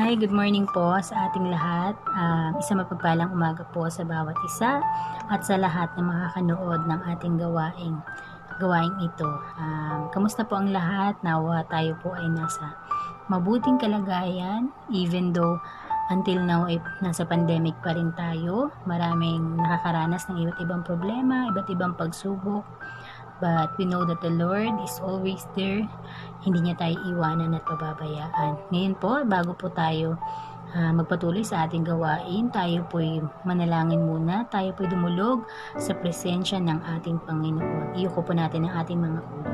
Hi, good morning po sa ating lahat. Isang mapagpalang umaga po sa bawat isa at sa lahat na makakanood ng ating gawaing ito. Kamusta po ang lahat? Nawa tayo po ay nasa mabuting kalagayan, even though until now ay nasa pandemic pa rin tayo. Maraming nakakaranas ng iba't ibang problema, iba't ibang pagsubok. But we know that the Lord is always there. Hindi niya tayo iwanan at pababayaan. Ngayon po, bago po tayo magpatuloy sa ating gawain, tayo po'y manalangin muna. Tayo po'y dumulog sa presensya ng ating Panginoon. Iyuko po natin ang ating mga ulo.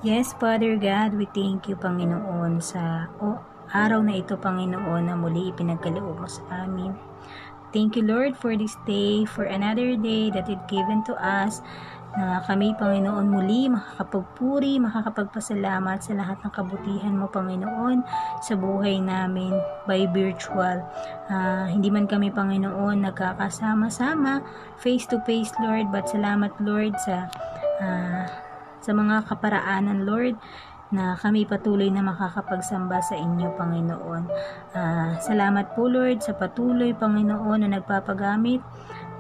Yes, Father God, we thank you, Panginoon, sa araw na ito, Panginoon, na muli ipinagkaloob mo sa amin. Thank you, Lord, for this day, for another day that it given to us, na kami, Panginoon, muli makakapagpuri, makakapagpasalamat sa lahat ng kabutihan mo, Panginoon, sa buhay namin by virtual. Hindi man kami, Panginoon, nagkakasama-sama face to face, Lord, but salamat, Lord, sa mga kaparaanan, Lord, na kami patuloy na makakapagsamba sa inyo, Panginoon. Salamat po, Lord, sa patuloy, Panginoon, na nagpapagamit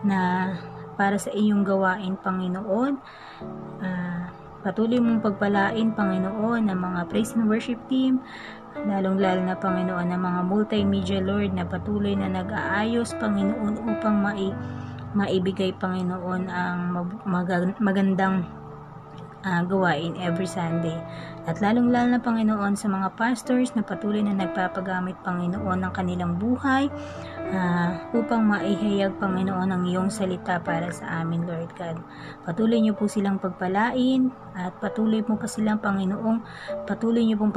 na para sa iyong gawain, Panginoon. Patuloy mong pagpalain, Panginoon, ng mga praise and worship team, lalong-lalo na, Panginoon, ng mga multimedia, Lord, na patuloy na nag-aayos, Panginoon, upang maibigay, Panginoon, ang magandang gawain every Sunday. At lalong-lalo na, Panginoon, sa mga pastors na patuloy na nagpapagamit, Panginoon, ng kanilang buhay upang maihayag, Panginoon, ang iyong salita para sa amin, Lord God. Patuloy niyo po silang pagpalain at patuloy mo pa silang, Panginoon, patuloy niyo pong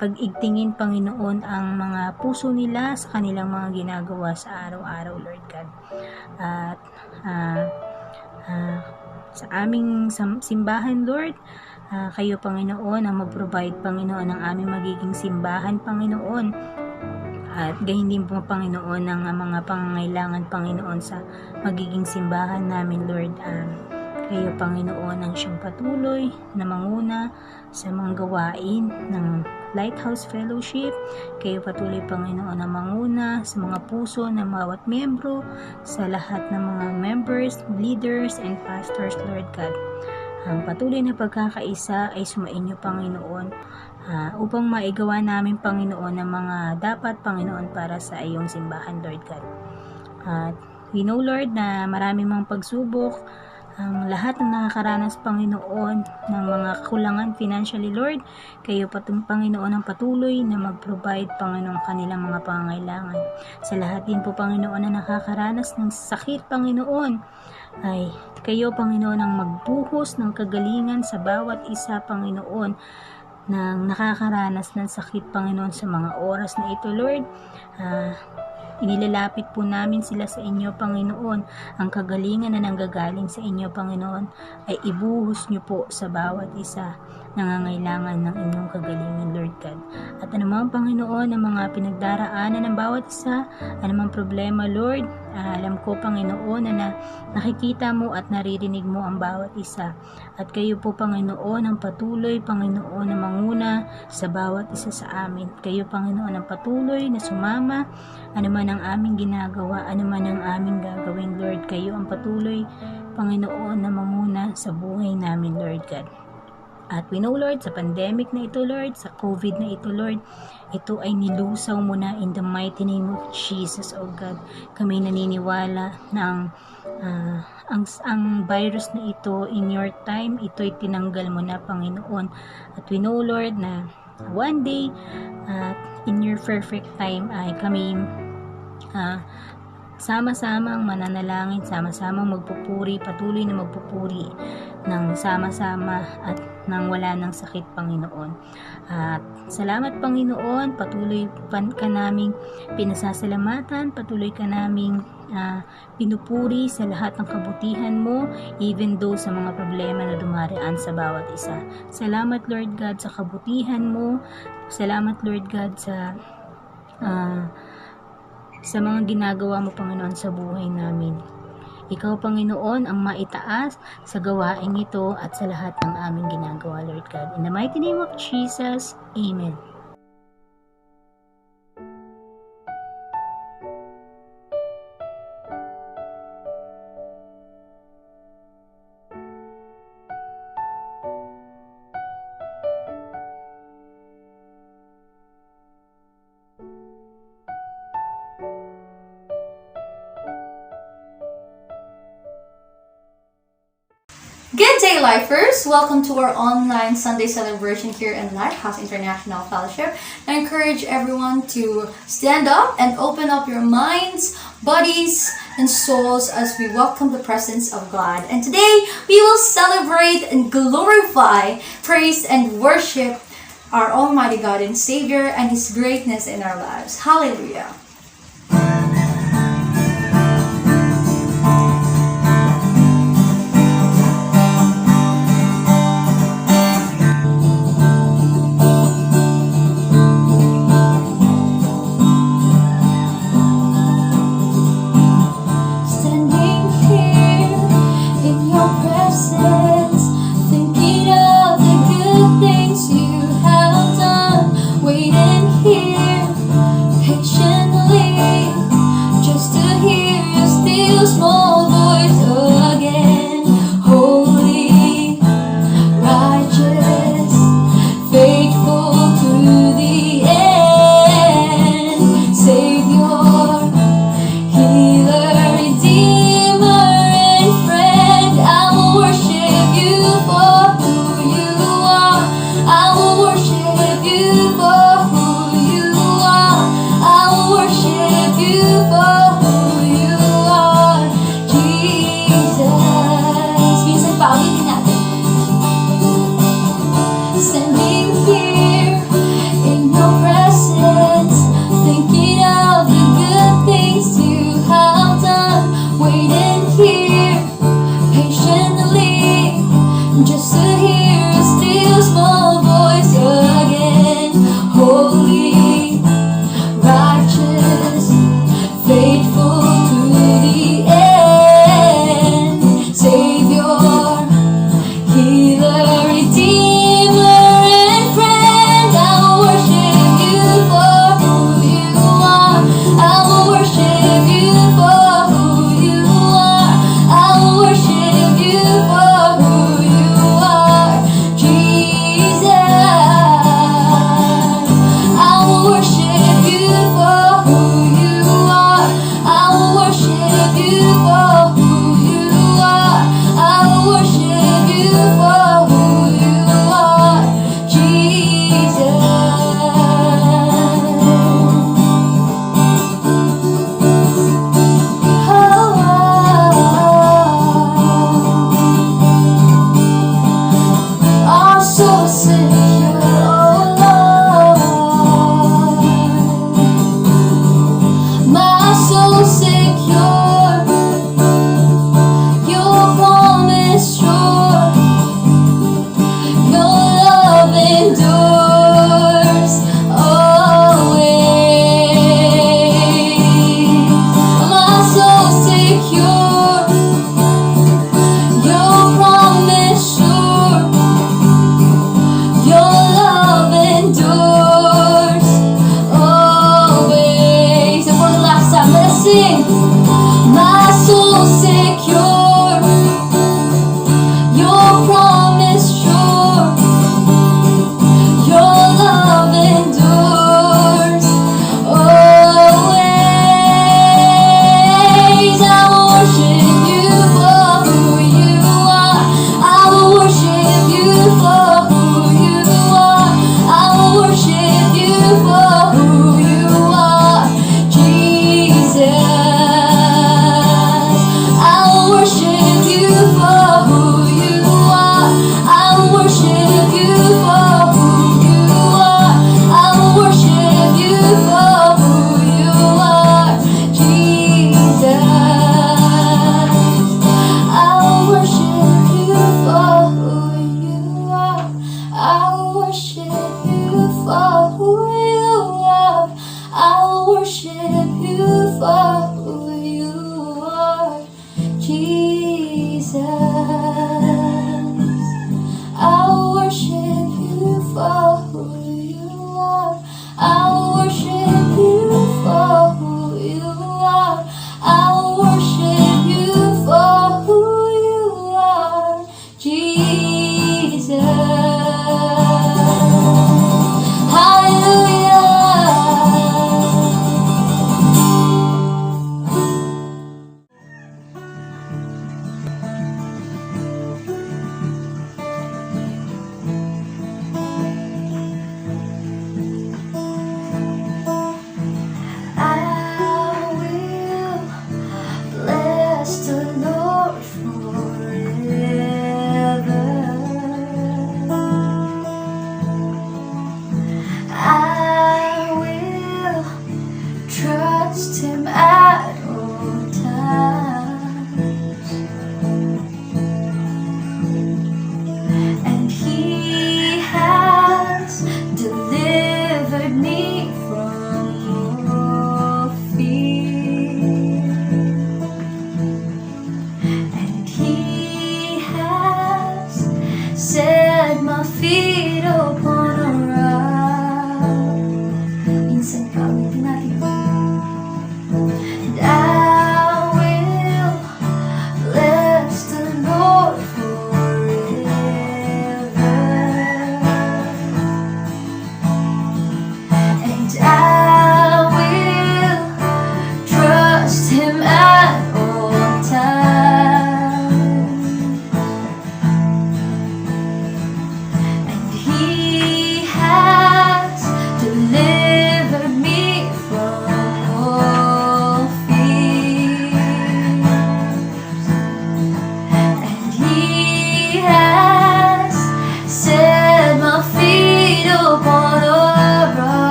pag-igtingin, Panginoon, ang mga puso nila sa kanilang mga ginagawa sa araw-araw, Lord God. At sa aming simbahan, Lord, kayo, Panginoon, ang mag-provide, Panginoon, ng aming magiging simbahan, Panginoon. At gayon din po, Panginoon, ng mga pangangailangan, Panginoon, sa magiging simbahan namin, Lord. Kayo, Panginoon, ang siyang patuloy na manguna sa mga gawain ng Lighthouse Fellowship. Kayo patuloy, Panginoon, na manguna sa mga puso ng bawat membro, sa lahat ng mga members, leaders, and pastors, Lord God. Ang patuloy na pagkakaisa ay sumainyo, Panginoon, upang maigawa namin, Panginoon, ang mga dapat, Panginoon, para sa iyong simbahan, Lord God. At we know, Lord, na marami mga pagsubok, ang lahat ng nakakaranas, Panginoon, ng mga kakulangan financially, Lord, kayo, Panginoon, ang patuloy na mag-provide, Panginoon, kanilang mga pangangailangan. Sa lahat din po, Panginoon, na nakakaranas ng sakit, Panginoon, ay kayo, Panginoon, ang magbuhos ng kagalingan sa bawat isa, Panginoon, nang nakakaranas ng sakit, Panginoon, sa mga oras na ito, Lord. Inilalapit po namin sila sa inyo, Panginoon. Ang kagalingan na nanggagaling sa inyo, Panginoon, ay ibuhos niyo po sa bawat isa nangangailangan ng inyong kagalingan, Lord God. At anumang, Panginoon, ang mga pinagdaraanan ng bawat isa, anumang problema, Lord, alam ko, Panginoon, na nakikita mo at naririnig mo ang bawat isa. At kayo po, Panginoon, ang patuloy, Panginoon, na manguna sa bawat isa sa amin. Kayo, Panginoon, ang patuloy na sumama, anuman ang aming ginagawa, anuman ang aming gagawin, Lord. Kayo ang patuloy, Panginoon, na manguna sa buhay namin, Lord God. At we know, Lord, sa pandemic na ito, Lord, sa COVID na ito, Lord, ito ay nilusaw mo na in the mighty name of Jesus, oh God. Kami naniniwala na ang virus na ito, in your time, ito'y tinanggal mo na, Panginoon. At we know, Lord, na one day, in your perfect time, ay kami sama-samang mananalangin, sama-samang magpupuri, patuloy na magpupuri ng sama-sama at nang wala ng sakit, Panginoon. At salamat, Panginoon, patuloy ka naming pinasasalamatan, patuloy ka naming pinupuri sa lahat ng kabutihan mo, even though sa mga problema na dumaraan sa bawat isa. Salamat, Lord God, sa kabutihan mo. Salamat, Lord God, sa mga ginagawa mo, Panginoon, sa buhay namin. Ikaw, Panginoon, ang maitaas sa gawain ito at sa lahat ng aming ginagawa, Lord God. In the mighty name of Jesus, Amen. day, Lifers! Welcome to our online Sunday celebration here in Lighthouse International Fellowship. I encourage everyone to stand up and open up your minds, bodies, and souls as we welcome the presence of God. And today, we will celebrate and glorify, praise, and worship our Almighty God and Savior and His greatness in our lives. Hallelujah!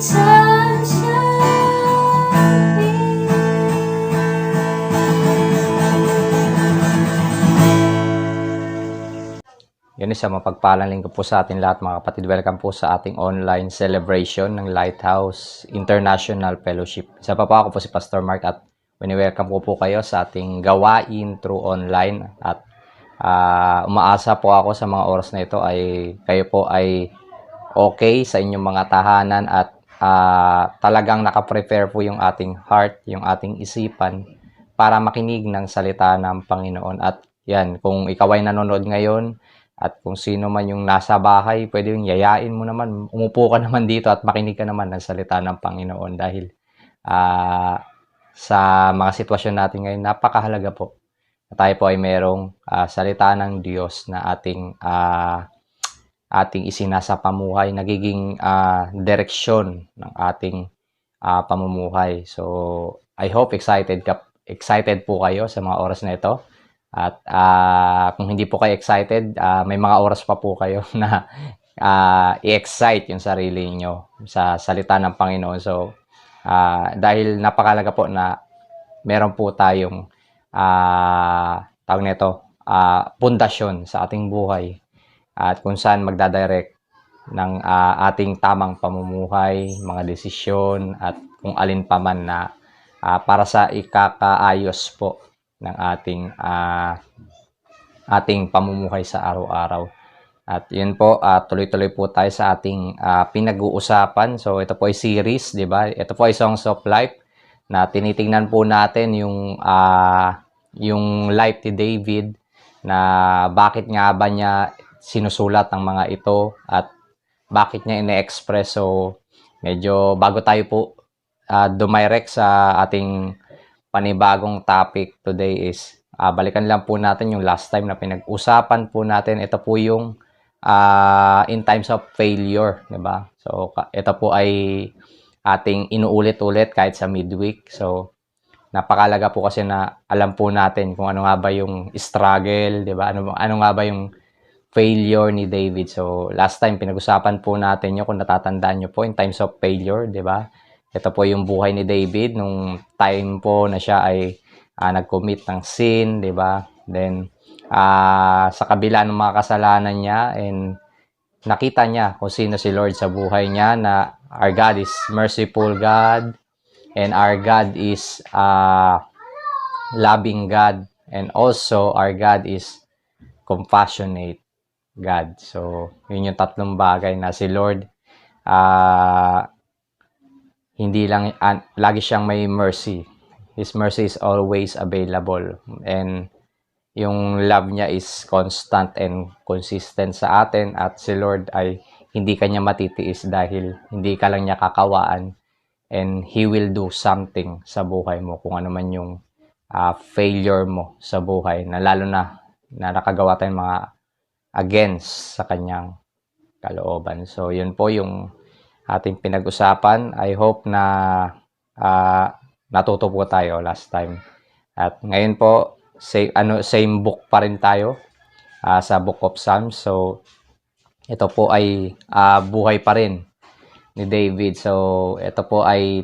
Yun isa mapagpalang linggo po sa atin lahat mga kapatid. Welcome po sa ating online celebration ng Lighthouse International Fellowship. Isa pa po ako po si Pastor Mark at welcome po kayo sa ating gawain through online. At umaasa po ako sa mga oras na ito ay kayo po ay okay sa inyong mga tahanan at talagang nakaprepare po yung ating heart, yung ating isipan para makinig ng salita ng Panginoon. At yan, kung ikaw ay nanonood ngayon, at kung sino man yung nasa bahay, pwede yung yayain mo naman, umupo ka naman dito at makinig ka naman ng salita ng Panginoon dahil sa mga sitwasyon natin ngayon, napakahalaga po na tayo po ay merong salita ng Diyos na ating isinasa pamuhay, nagiging direksyon ng ating pamumuhay. So, I hope excited po kayo sa mga oras na ito. At kung hindi po kayo excited, may mga oras pa po kayo na i-excite yung sarili nyo sa salita ng Panginoon. So, dahil napakalaga po na meron po tayong tawag nito, pundasyon sa ating buhay at kung saan magdadirect ng ating tamang pamumuhay, mga desisyon at kung alin pa man na para sa ikakaayos po ng ating pamumuhay sa araw-araw. At yun po, tuloy-tuloy po tayo sa ating pinag-uusapan. So ito po ay series, di ba? Ito po ay Songs of Life na tinitingnan po natin yung life ni David na bakit nga ba niya sinusulat ang mga ito at bakit niya ine-express. So medyo bago tayo po dumirect sa ating panibagong topic today is balikan lang po natin yung last time na pinag-usapan po natin. Ito po yung in times of failure, di ba? So ito po ay ating inuulit-ulit kahit sa midweek. So napakalaga po kasi na alam po natin kung ano nga ba yung struggle, di ba? Ano nga ba yung failure ni David. So last time pinag-usapan po natin yun, kung natatandaan nyo po, in times of failure, di ba? Ito po yung buhay ni David nung time po na siya ay nag-commit ng sin, di ba? Then, sa kabila ng mga kasalanan niya, and nakita niya kung sino si Lord sa buhay niya, na our God is merciful God, and our God is loving God, and also our God is compassionate God. So, yun yung tatlong bagay na si Lord hindi lang, lagi siyang may mercy. His mercy is always available. And yung love niya is constant and consistent sa atin. At si Lord ay hindi kanya matitiis dahil hindi ka lang niya kakawaan. And He will do something sa buhay mo. Kung ano man yung failure mo sa buhay. Na lalo na nakagawa tayong mga against sa kanyang kalooban. So, yun po yung ating pinag-usapan. I hope na natuto po tayo last time. At ngayon po, same book pa rin tayo sa Book of Psalms. So, ito po ay buhay pa rin ni David. So, ito po ay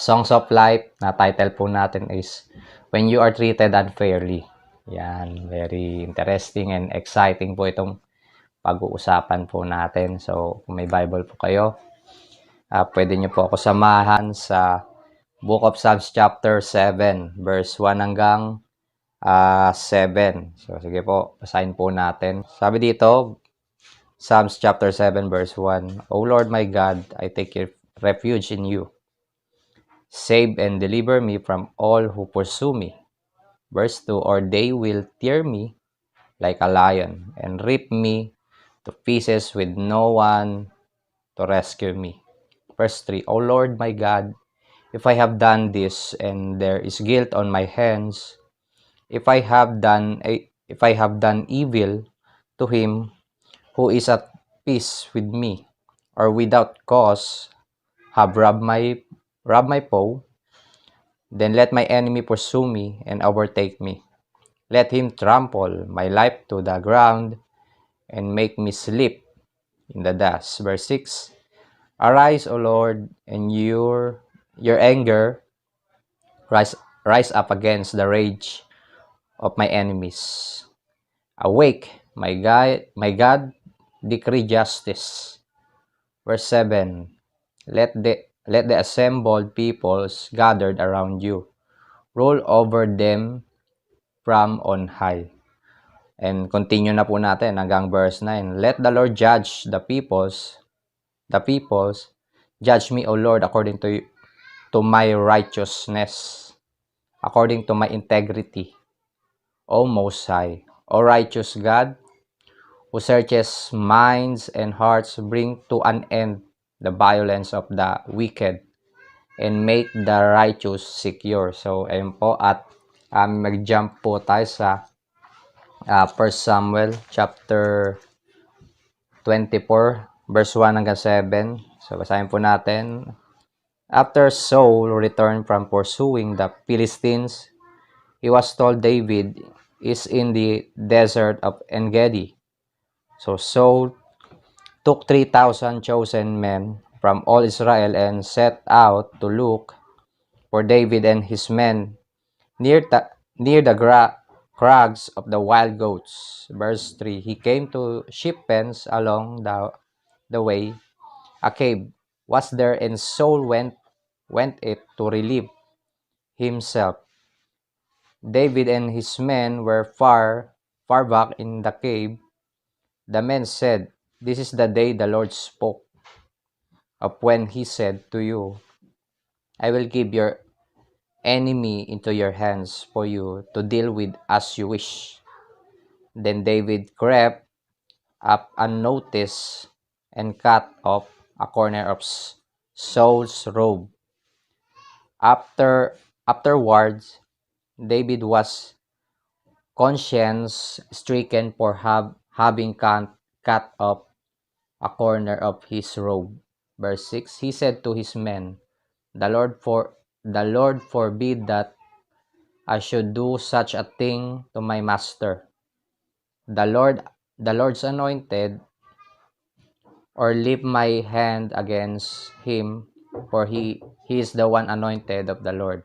Songs of Life na title po natin is When You Are Treated Unfairly. Yan, very interesting and exciting po itong pag-uusapan po natin. So, kung may Bible po kayo, pwede nyo po ako samahan sa Book of Psalms chapter 7, verse 1 hanggang 7. So, sige po, basahin po natin. Sabi dito, Psalms chapter 7, verse 1, O Lord my God, I take refuge in you. Save and deliver me from all who pursue me. Verse 2, Or they will tear me like a lion and rip me to pieces with no one to rescue me. Verse 3, O Lord my God, if I have done this and there is guilt on my hands, if I have done evil to him who is at peace with me, or without cause have robbed my foe, then let my enemy pursue me and overtake me. Let him trample my life to the ground and make me sleep in the dust. Verse 6, Arise, O Lord, and your anger rise up against the rage of my enemies. Awake, my God, decree justice. Verse 7. Let the assembled peoples gathered around you rule over them from on high. And continue na po natin hanggang verse 9. Let the Lord judge the peoples. Judge me, O Lord, according to my righteousness, according to my integrity, O Most High. O righteous God, who searches minds and hearts, bring to an end the violence of the wicked and make the righteous secure. So, ayun po. At mag-jump po tayo sa 1 Samuel chapter 24, verse 1 hanggang 7. So, basahin po natin. After Saul returned from pursuing the Philistines, he was told David is in the desert of En-Gedi. So, Saul took 3,000 chosen men from all Israel and set out to look for David and his men near the crags of the wild goats. Verse 3, he came to sheep pens along the way. A cave was there, and Saul went it to relieve himself. David and his men were far back in the cave. The men said, "This is the day the Lord spoke of when he said to you, I will give your enemy into your hands for you to deal with as you wish." Then David crept up unnoticed and cut off a corner of Saul's robe. Afterwards, David was conscience-stricken for having cut off a corner of his robe. Verse 6, he said to his men, The Lord forbid that I should do such a thing to my master, the Lord's anointed, or lift my hand against him, for he is the one anointed of the Lord.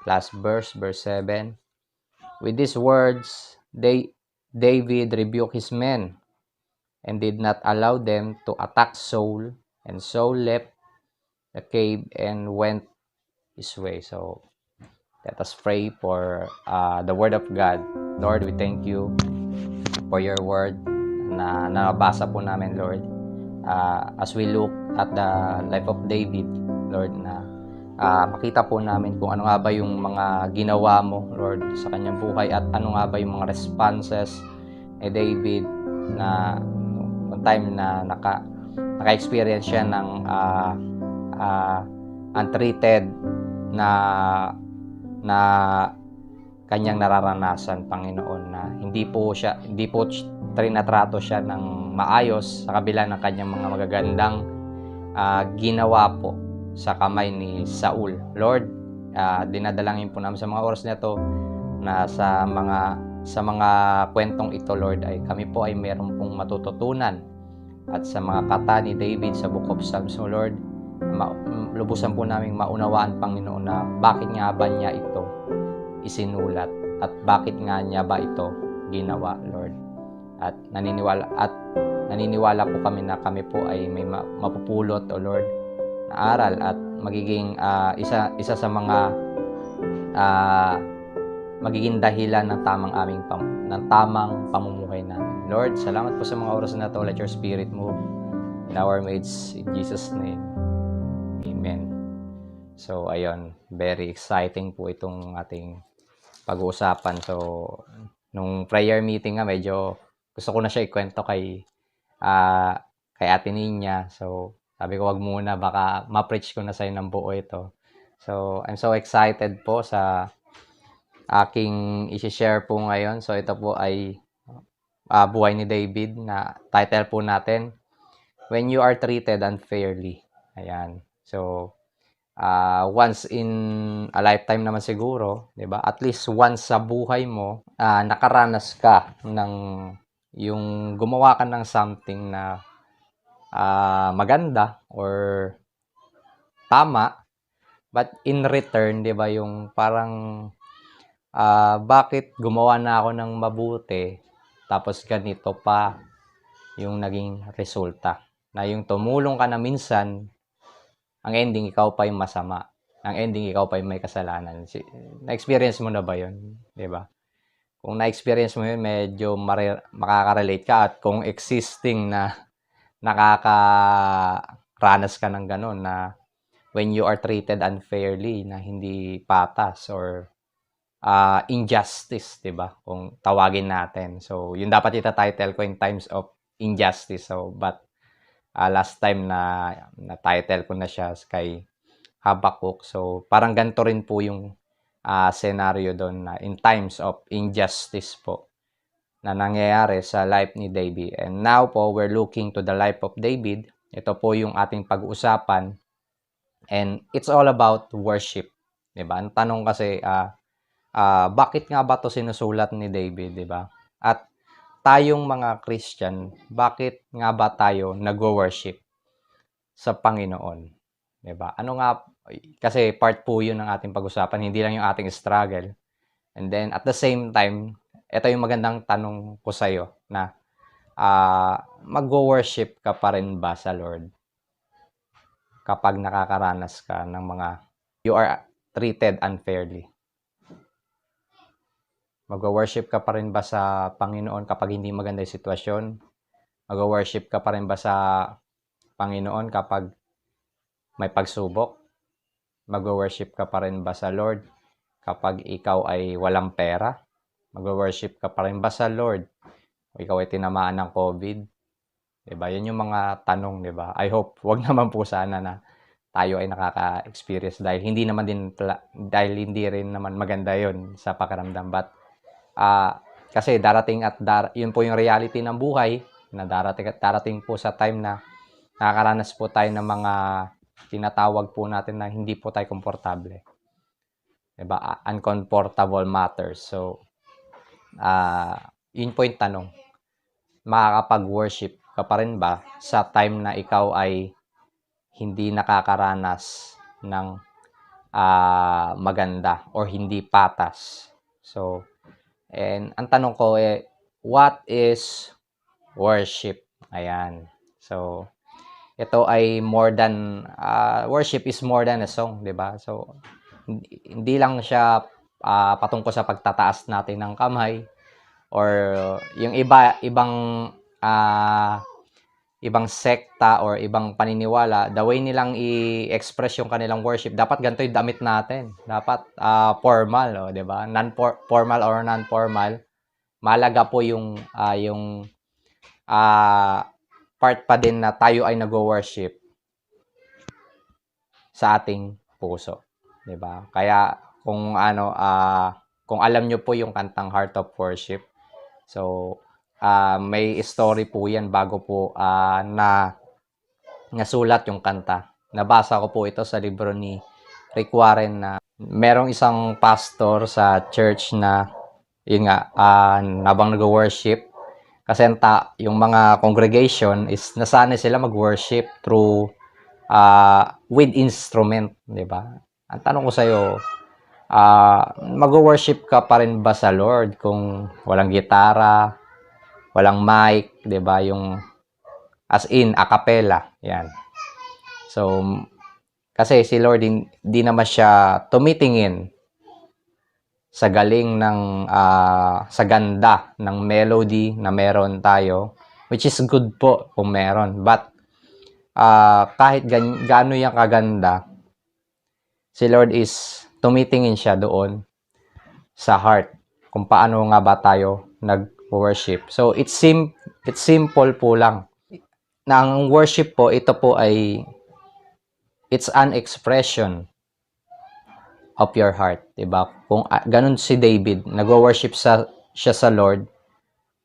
Last verse 7. With these words, David rebuked his men and did not allow them to attack Saul, and Saul left the cave and went his way. So let us pray for the word of God. Lord, we thank you for your word na nabasa po namin, Lord. As we look at the life of David, Lord, na makita po namin kung ano nga ba yung mga ginawa mo, Lord, sa kanyang buhay, at ano nga ba yung mga responses ni David na one time na naka-experience siya ng untreated na kanyang nararanasan, Panginoon, na hindi po trinatrato siya ng maayos sa kabila ng kanyang mga magagandang ginawa po sa kamay ni Saul. Lord, dinadalangin po namin sa mga oras na ito na sa mga kwentong ito, Lord, ay kami po ay meron pong matututunan, at sa mga kata ni David sa Book of Psalms, so Lord, lubusan po naming maunawaan, Panginoon, na bakit nga ba niya ito isinulat at bakit nga niya ba ito ginawa, Lord. At naniniwala po kami na kami po ay may mapupulot, O Lord, na aral at magiging isa sa mga magiging dahilan ng tamang pamumuhay namin. Lord, salamat po sa mga oras na ito. Let your spirit move in our midst, in Jesus' name. Amen. So, ayun, very exciting po itong ating pag-uusapan. So, nung prayer meeting nga, medyo gusto ko na siya ikwento kay Ate Ninya. So, sabi ko, wag muna, baka ma-preach ko na sa'yo ng buo ito. So, I'm so excited po sa aking isi-share po ngayon. So, ito po ay buhay ni David, na title po natin, When You Are Treated Unfairly. Ayan. So, once in a lifetime naman siguro, 'di ba? At least once sa buhay mo, nakaranas ka ng yung gumawa ka ng something na maganda or tama, but in return, 'di ba, yung parang bakit gumawa na ako ng mabuti tapos ganito pa yung naging resulta. Na yung tumulong ka na minsan, ang ending ikaw pa yung masama. Ang ending ikaw pa yung may kasalanan. Na-experience mo na ba yun? 'Di ba? Kung na-experience mo yun, medyo makaka-relate ka, at kung existing na nakakaranas ka ng ganun, na when you are treated unfairly, na hindi patas or injustice, 'di ba? Kung tawagin natin. So, yun dapat ita-title ko in times of injustice. So, but last time na title ko na siya kay Habakkuk. So, parang ganito rin po yung scenario doon, na in times of injustice po na nangyayari sa life ni David. And now po, we're looking to the life of David. Ito po yung ating pag-uusapan. And it's all about worship. 'Di ba? Ang tanong kasi, bakit nga ba 'to sinusulat ni David, 'di ba? At tayong mga Christian, bakit nga ba tayo nagwo-worship sa Panginoon? 'Di ba? Ano nga, kasi part po 'yun ng ating pag-usapan, hindi lang yung ating struggle. And then at the same time, ito yung magandang tanong ko sa iyo, na magwo-worship ka pa rin ba sa Lord kapag nakakaranas ka ng mga you are treated unfairly? Magwo-worship ka pa rin ba sa Panginoon kapag hindi maganda yung sitwasyon? Magwo-worship ka pa rin ba sa Panginoon kapag may pagsubok? Magwo-worship ka pa rin ba sa Lord kapag ikaw ay walang pera? Magwo-worship ka pa rin ba sa Lord kung ikaw ay tinamaan ng COVID? Diba? Yan yung mga tanong, diba? I hope, wag naman po sana na tayo ay nakaka-experience, dahil hindi hindi rin naman maganda yon sa pakiramdam. But kasi darating at yun po yung reality ng buhay, na darating po sa time na nakakaranas po tayo ng mga tinatawag po natin na hindi po tayo komportable. Diba? Uncomfortable matters. So, yun po yung tanong. Makakapag-worship ka pa rin ba sa time na ikaw ay hindi nakakaranas ng maganda or hindi patas? So, and ang tanong ko what is worship? Ayan. So, ito ay more than, worship is more than a song, di ba? So, hindi lang siya patungkol sa pagtataas natin ng kamay, or yung ibang sekta or ibang paniniwala, the way nilang i-express yung kanilang worship, dapat ganito yung damit natin. Dapat formal, 'di ba? Non-formal or non-formal. Mahalaga po yung part pa din na tayo ay nagwo-worship sa ating puso, 'di ba? Kaya kung kung alam nyo po yung kantang Heart of Worship, so may story po yan bago po nasulat yung kanta. Nabasa ko po ito sa libro ni Rick Warren, na merong isang pastor sa church na yun nga, nabang nag-worship, kasi yung mga congregation is nasanay sila mag-worship through with instrument, di ba? Ang tanong ko sa'yo, mag-worship ka pa rin ba sa Lord kung walang gitara, walang mic, 'di ba? Yung as in a cappella, 'yan. So kasi si Lord hindi naman siya tumitingin sa galing ng sa ganda ng melody na meron tayo, which is good po kung meron. But kahit gaano yung kaganda, si Lord is tumitingin siya doon sa heart, kung paano nga ba tayo nag-worship. So, it's simple po lang. Na ang worship po, ito po ay, it's an expression of your heart. Diba? Kung ganun si David, nag-worship siya sa Lord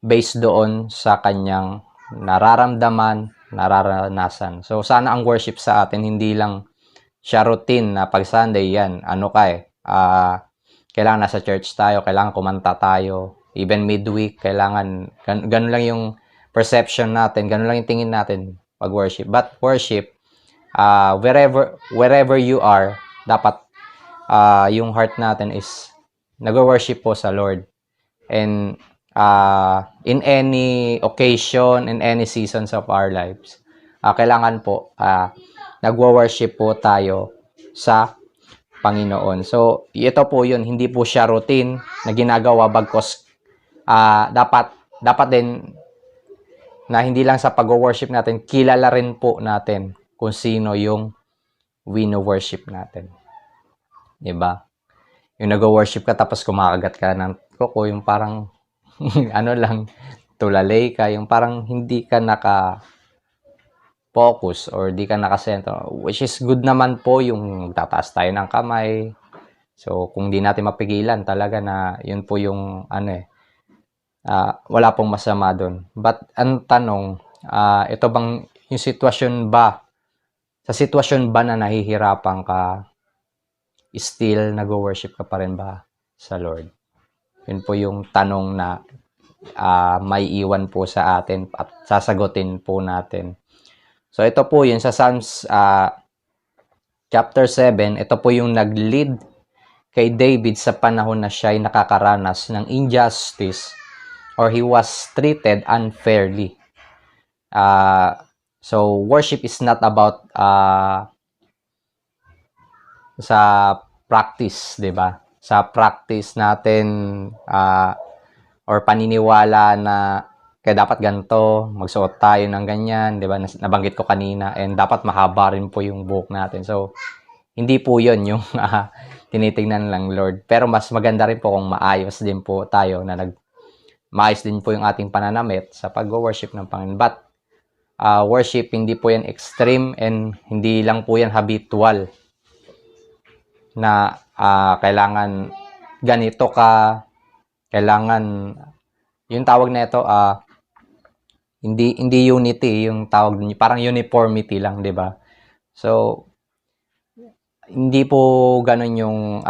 based doon sa kanyang nararamdaman, nararanasan. So, sana ang worship sa atin, hindi lang siya routine na pag Sunday yan, kailangan nasa church tayo, kailangan kumanta tayo, even midweek, kailangan, ganun lang yung perception natin, ganun lang yung tingin natin. pag-worship. But worship, wherever you are, dapat yung heart natin is nag-worship po sa Lord. And in any occasion, in any seasons of our lives, kailangan po nagwo-worship po tayo sa Panginoon. So, ito po yun. Hindi po siya routine na ginagawa bagkos dapat din na hindi lang sa pag-worship natin, kilala rin po natin kung sino yung wino-worship natin. Diba? Yung nag-worship ka tapos kumakagat ka ng kuko, yung parang ano lang, tulalay ka, yung parang hindi ka naka-focus or di ka nakasentro, which is good naman po yung tataas tayo ng kamay. So, kung di natin mapigilan talaga na yun po yung wala pong masama doon. But ang tanong, ito bang yung sitwasyon ba, sa sitwasyon ba na nahihirapan ka, still nag-worship ka pa rin ba sa Lord? Yun po yung tanong na may iwan po sa atin at sasagutin po natin. So ito po yun sa Psalms chapter 7, ito po yung nag-lead kay David sa panahon na siya ay nakakaranas ng injustice or he was treated unfairly. So worship is not about sa practice, 'di ba? Sa practice natin or paniniwala na kaya dapat ganito, magsuot tayo ng ganyan, 'di ba? Nabanggit ko kanina, and dapat mahaba rin po yung buhok natin. So hindi po 'yon yung tinitingnan lang Lord. Pero mas maganda rin po kung maayos din po tayo na maayos din po yung ating pananamit sa pag-worship ng Panginoon. But worship, hindi po yan extreme and hindi lang po yan habitual na kailangan ganito ka, kailangan yung tawag na ito hindi unity yung tawag, parang uniformity lang, 'di ba? So hindi po ganun yung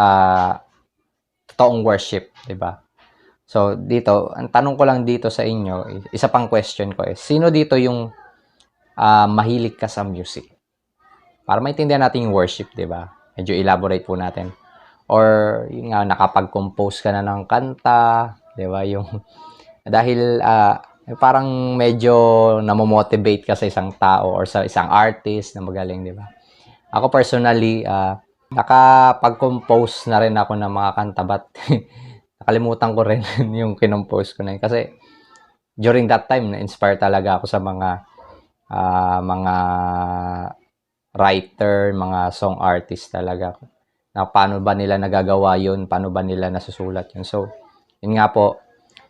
totoong worship, 'di ba? So dito, ang tanong ko lang dito sa inyo, isa pang question ko sino dito yung mahilig ka sa music? Para maintindihan natin yung worship, 'di ba? Medyo elaborate po natin. Or yung nakapag-compose ka na ng kanta, 'di ba? Yung dahil parang medyo namomotivate ka sa isang tao or sa isang artist na magaling, 'di ba? Ako personally, nakapag-compose na rin ako ng mga kanta, but nakalimutan ko rin yung kinompose ko na yun. Kasi during that time, na-inspire talaga ako sa mga writer, mga song artist talaga. Na paano ba nila nagagawa yun? Paano ba nila nasusulat yun? So, yun nga po,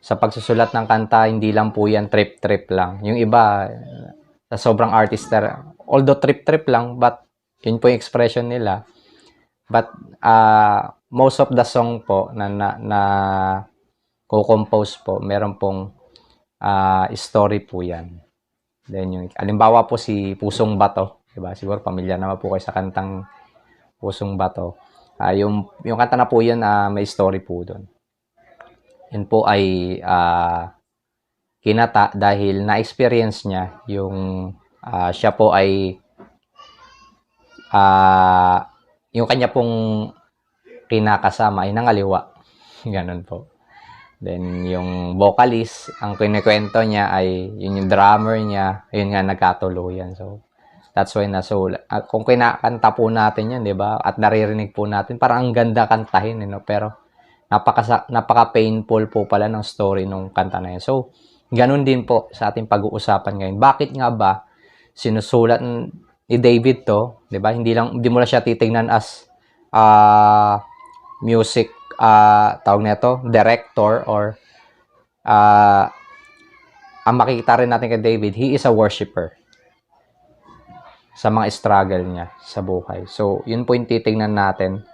sa pagsusulat ng kanta, hindi lang po yan trip-trip lang. Yung iba, sa sobrang artist, although trip-trip lang, but yun po yung expression nila. But most of the song po na co-compose po, meron pong story po yan. Then yung halimbawa po si Pusong Bato, 'di ba? Siguro pamilyar naman po kayo sa kantang Pusong Bato. Yung kanta na po 'yan, may story po doon. Yun po ay kinata dahil na-experience niya yung siya po ay yung kanya pong kinakasama ay nangaliwa. Ganun po. Then, yung vocalist, ang kinikwento niya ay yung drummer niya, yun nga nagkatuluyan. So, that's why kung kinakanta po natin yan, di ba? At naririnig po natin, parang ang ganda kantahin, no? Pero, napaka-painful po pala ng story nung kanta na yan. So, ganun din po sa ating pag-uusapan ngayon. Bakit nga ba sinusulat ni David to, 'di ba? Hindi mo lang siya titingnan as music tawag nito, director or ang makikita rin natin kay David, he is a worshipper sa mga struggle niya sa buhay. So, yun po yung titingnan natin.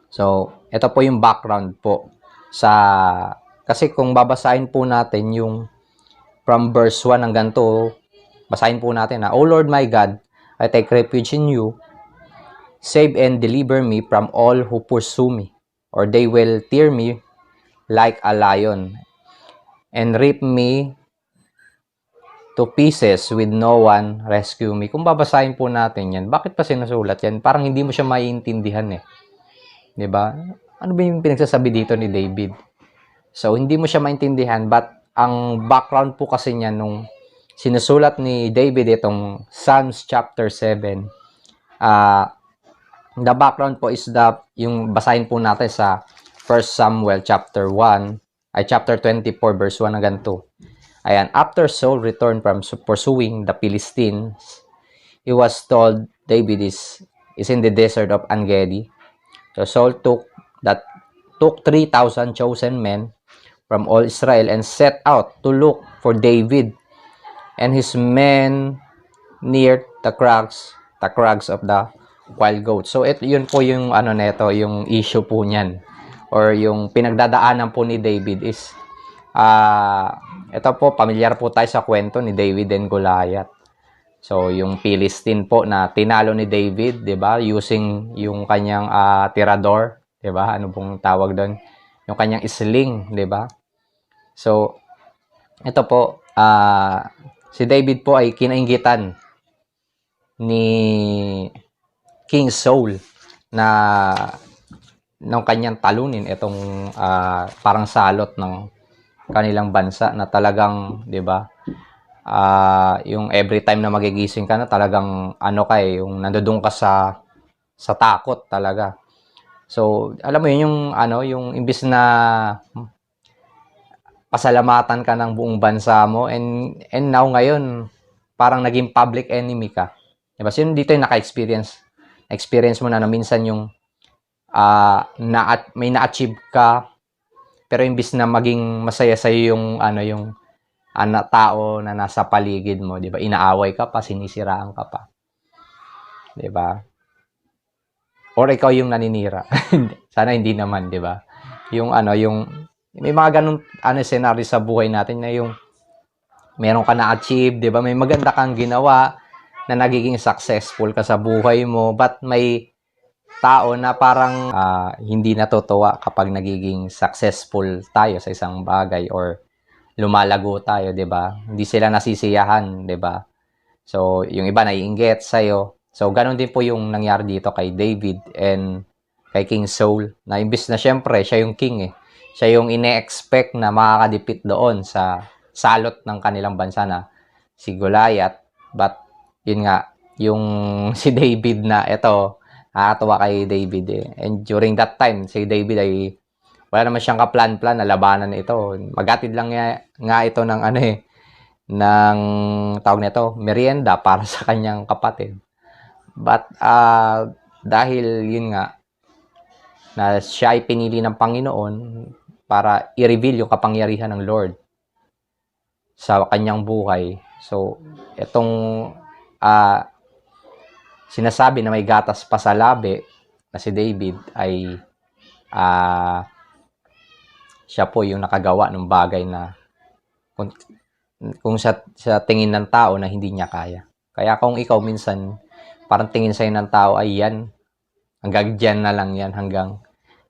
So, ito po yung background po kasi kung babasahin po natin yung from verse 1 hanggang 2, basahin po natin na, O Lord my God, I take refuge in you. Save and deliver me from all who pursue me, or they will tear me like a lion and rip me to pieces with no one rescue me. Kung babasahin po natin yan, bakit pa sinusulat yan? Parang hindi mo siya maiintindihan eh. 'Di ba? Ano ba yung pinagsasabi dito ni David? So, hindi mo siya maintindihan, but ang background po kasi niya nung sinusulat ni David itong Psalms chapter 7, the background po is yung basahin po natin sa 1 Samuel chapter 1, ay chapter 24 verse 1 hanggang 2. Ayan, after Saul returned from pursuing the Philistines, he was told David is in the desert of En-gedi. So Saul took 3,000 chosen men from all Israel and set out to look for David and his men near the crags of the wild goats. So yun po yung neto, yung issue po niyan or yung pinagdadaanan po ni David is ito po, pamilyar po tayo sa kwento ni David and Goliath. So yung Philistine po na tinalo ni David, 'di ba? Using yung kanyang tirador, 'di ba? Ano pong tawag doon? Yung kanyang sling, 'di ba? So ito po, si David po ay kinainggitan ni King Saul na nung kanyang talunin itong parang salot ng kanilang bansa na talagang, 'di ba? Yung every time na magigising ka na talagang yung nandoon ka sa takot talaga. So, alam mo yun, yung imbis na pasalamatan ka ng buong bansa mo and now ngayon parang naging public enemy ka. Diba? So, yun dito yung experience mo na minsan yung may na-achieve ka pero imbis na maging masaya sa yung tao na nasa paligid mo, 'di ba? Inaaway ka pa, sinisiraan ka pa. 'Di ba? Or ikaw yung naninira. Sana hindi naman, 'di ba? Yung may mga ganung scenario sa buhay natin na yung meron ka na-achieve, 'di ba? May maganda kang ginawa na nagiging successful ka sa buhay mo, but may tao na parang hindi natutuwa kapag nagiging successful tayo sa isang bagay or lumalago tayo, 'di ba? Hindi sila nasisiyahan, 'di ba? So, yung iba naiinggit sa iyo. So, ganoon din po yung nangyari dito kay David and kay King Saul. Na imbis na syempre siya yung king eh. Siya yung ine-expect na makakadipit doon sa salot ng kanilang bansa na si Goliath. But yun nga, yung si David na ito, nakakatawa kay David eh. And during that time, si David ay wala naman siyang kaplan-plan na labanan ito. Magatid lang nga ito ng ng tawag nito, merienda para sa kanyang kapatid. But dahil yun nga na siya ay pinili ng Panginoon para i-reveal yung kapangyarihan ng Lord sa kanyang buhay. So, itong sinasabi na may gatas pa sa labi na si David ay siya po yung nakagawa ng bagay na kung sa tingin ng tao na hindi niya kaya. Kaya kung ikaw minsan, parang tingin sa'yo ng tao ay yan, hanggang dyan na lang yan, hanggang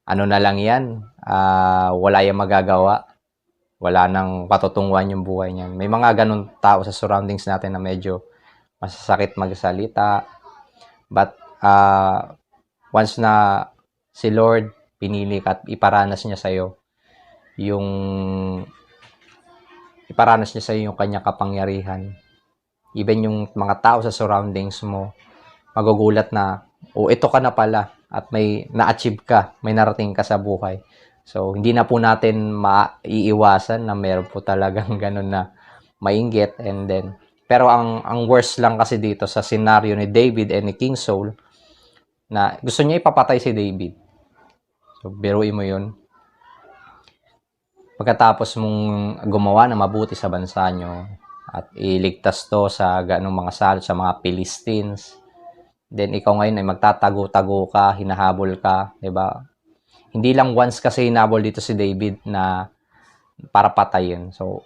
na lang yan, wala yung magagawa, wala nang patutunguhan yung buhay niyan. May mga ganun tao sa surroundings natin na medyo masasakit magsalita. But once na si Lord pinili ka at iparanas niya sa'yo yung kanyang kapangyarihan, even yung mga tao sa surroundings mo magugulat na ito ka na pala at may na-achieve ka, may narating ka sa buhay. So hindi na po natin maiiwasan na meron po talagang ganun na mainggit. And then pero ang worst lang kasi dito sa scenario ni David and ni King Saul na gusto niya ipapatay si David. So biruin mo yun. Pagkatapos mong gumawa na mabuti sa bansa nyo at iligtas to sa ganong mga salot sa mga Philistines, then ikaw ngayon ay magtatago-tago ka, hinahabol ka, 'di ba? Hindi lang once kasi hinabol dito si David na para patayin. So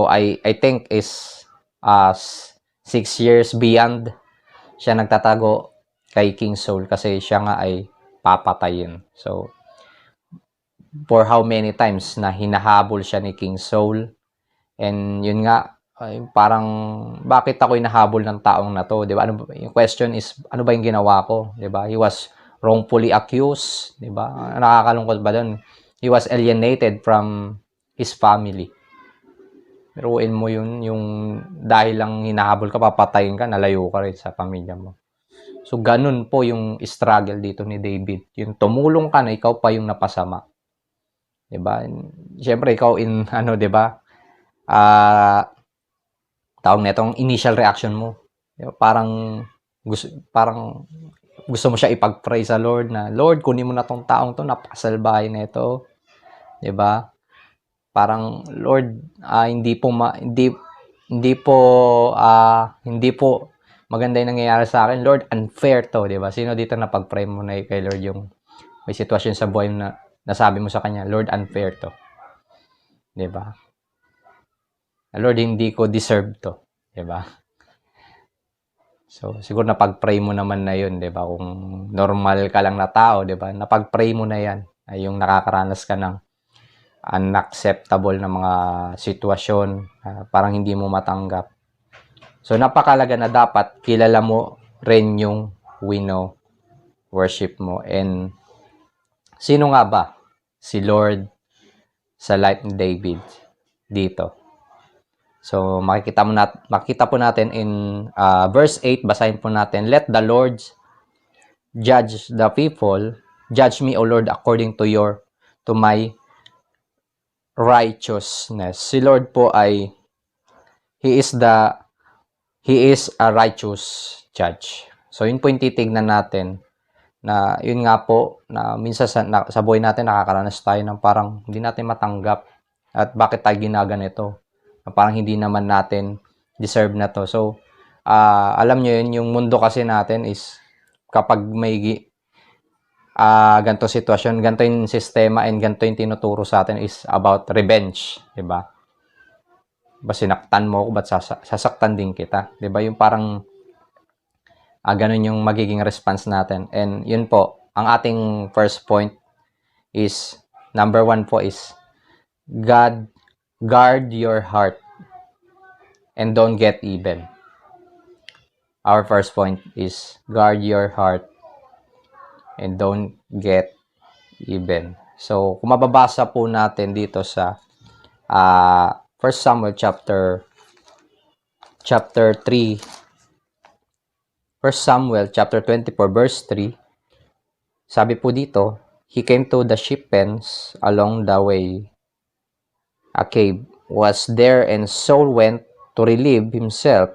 I think is 6 years beyond siya nagtatago kay King Saul kasi siya nga ay papatayin. So for how many times na hinahabol siya ni King Saul, and yun nga ay, parang bakit ako hinahabol ng taong na to, 'di ba? Yung question is ano ba yung ginawa ko, 'di ba? He was wrongfully accused, 'di ba? Nakakalungkot ba doon? He was alienated from his family. Biruin mo yun, yung dahil lang hinahabol ka, papatayin ka, nalayo ka rin sa pamilya mo. So, ganun po yung struggle dito ni David. Yung tumulong ka na, ikaw pa yung napasama. 'Di ba? Siyempre, ikaw ano, 'di ba? Tawag netong initial reaction mo. 'Di ba? Parang gusto mo siya ipag-pray sa Lord na, Lord, kunin mo na tong taong to, napakasalbahe nito. 'Di ba? Parang Lord, hindi po maganda yung nangyayari sa akin. Lord, unfair to, 'di ba? Sino dito na pag-pray mo na kay Lord yung may sitwasyon sa buhay na nasabi mo sa kanya, Lord, unfair to. 'Di ba? Lord, hindi ko deserve to, 'di ba? So, siguro napag-pray mo naman na 'yun, 'di ba? Kung normal ka lang na tao, 'di ba? Napag-pray mo na 'yan. Ay yung nakakaranas ka ng unacceptable na mga sitwasyon, parang hindi mo matanggap. So, napakalaga na dapat kilala mo rin yung wino worship mo. And sino nga ba si Lord sa life ni David dito? So, makita po natin in verse 8, basahin po natin, let the Lord judge the people, judge me, O Lord, according to my righteousness. Si Lord po ay He is a righteous judge. So, yun po yung titignan natin na yun nga po na minsan sa buhay natin nakakaranas tayo ng parang hindi natin matanggap at bakit tayo ginaganito. Parang hindi naman natin deserve na to. So, alam nyo yun, yung mundo kasi natin is kapag may ganito sitwasyon, ganito yung sistema and ganito yung tinuturo sa atin is about revenge, 'di ba? Ba sinaktan mo ako, ba't sasaktan din kita? 'Di ba? Yung parang ganun yung magiging response natin. And yun po, ang ating first point is, number 1 po is, guard your heart and don't get even. Our first point is, guard your heart and don't get even. So, kung mababasa po natin dito sa 1 Samuel chapter 3, 1 Samuel chapter 24 verse 3, sabi po dito, he came to the sheep pens along the way. A cave was there and Saul went to relieve himself.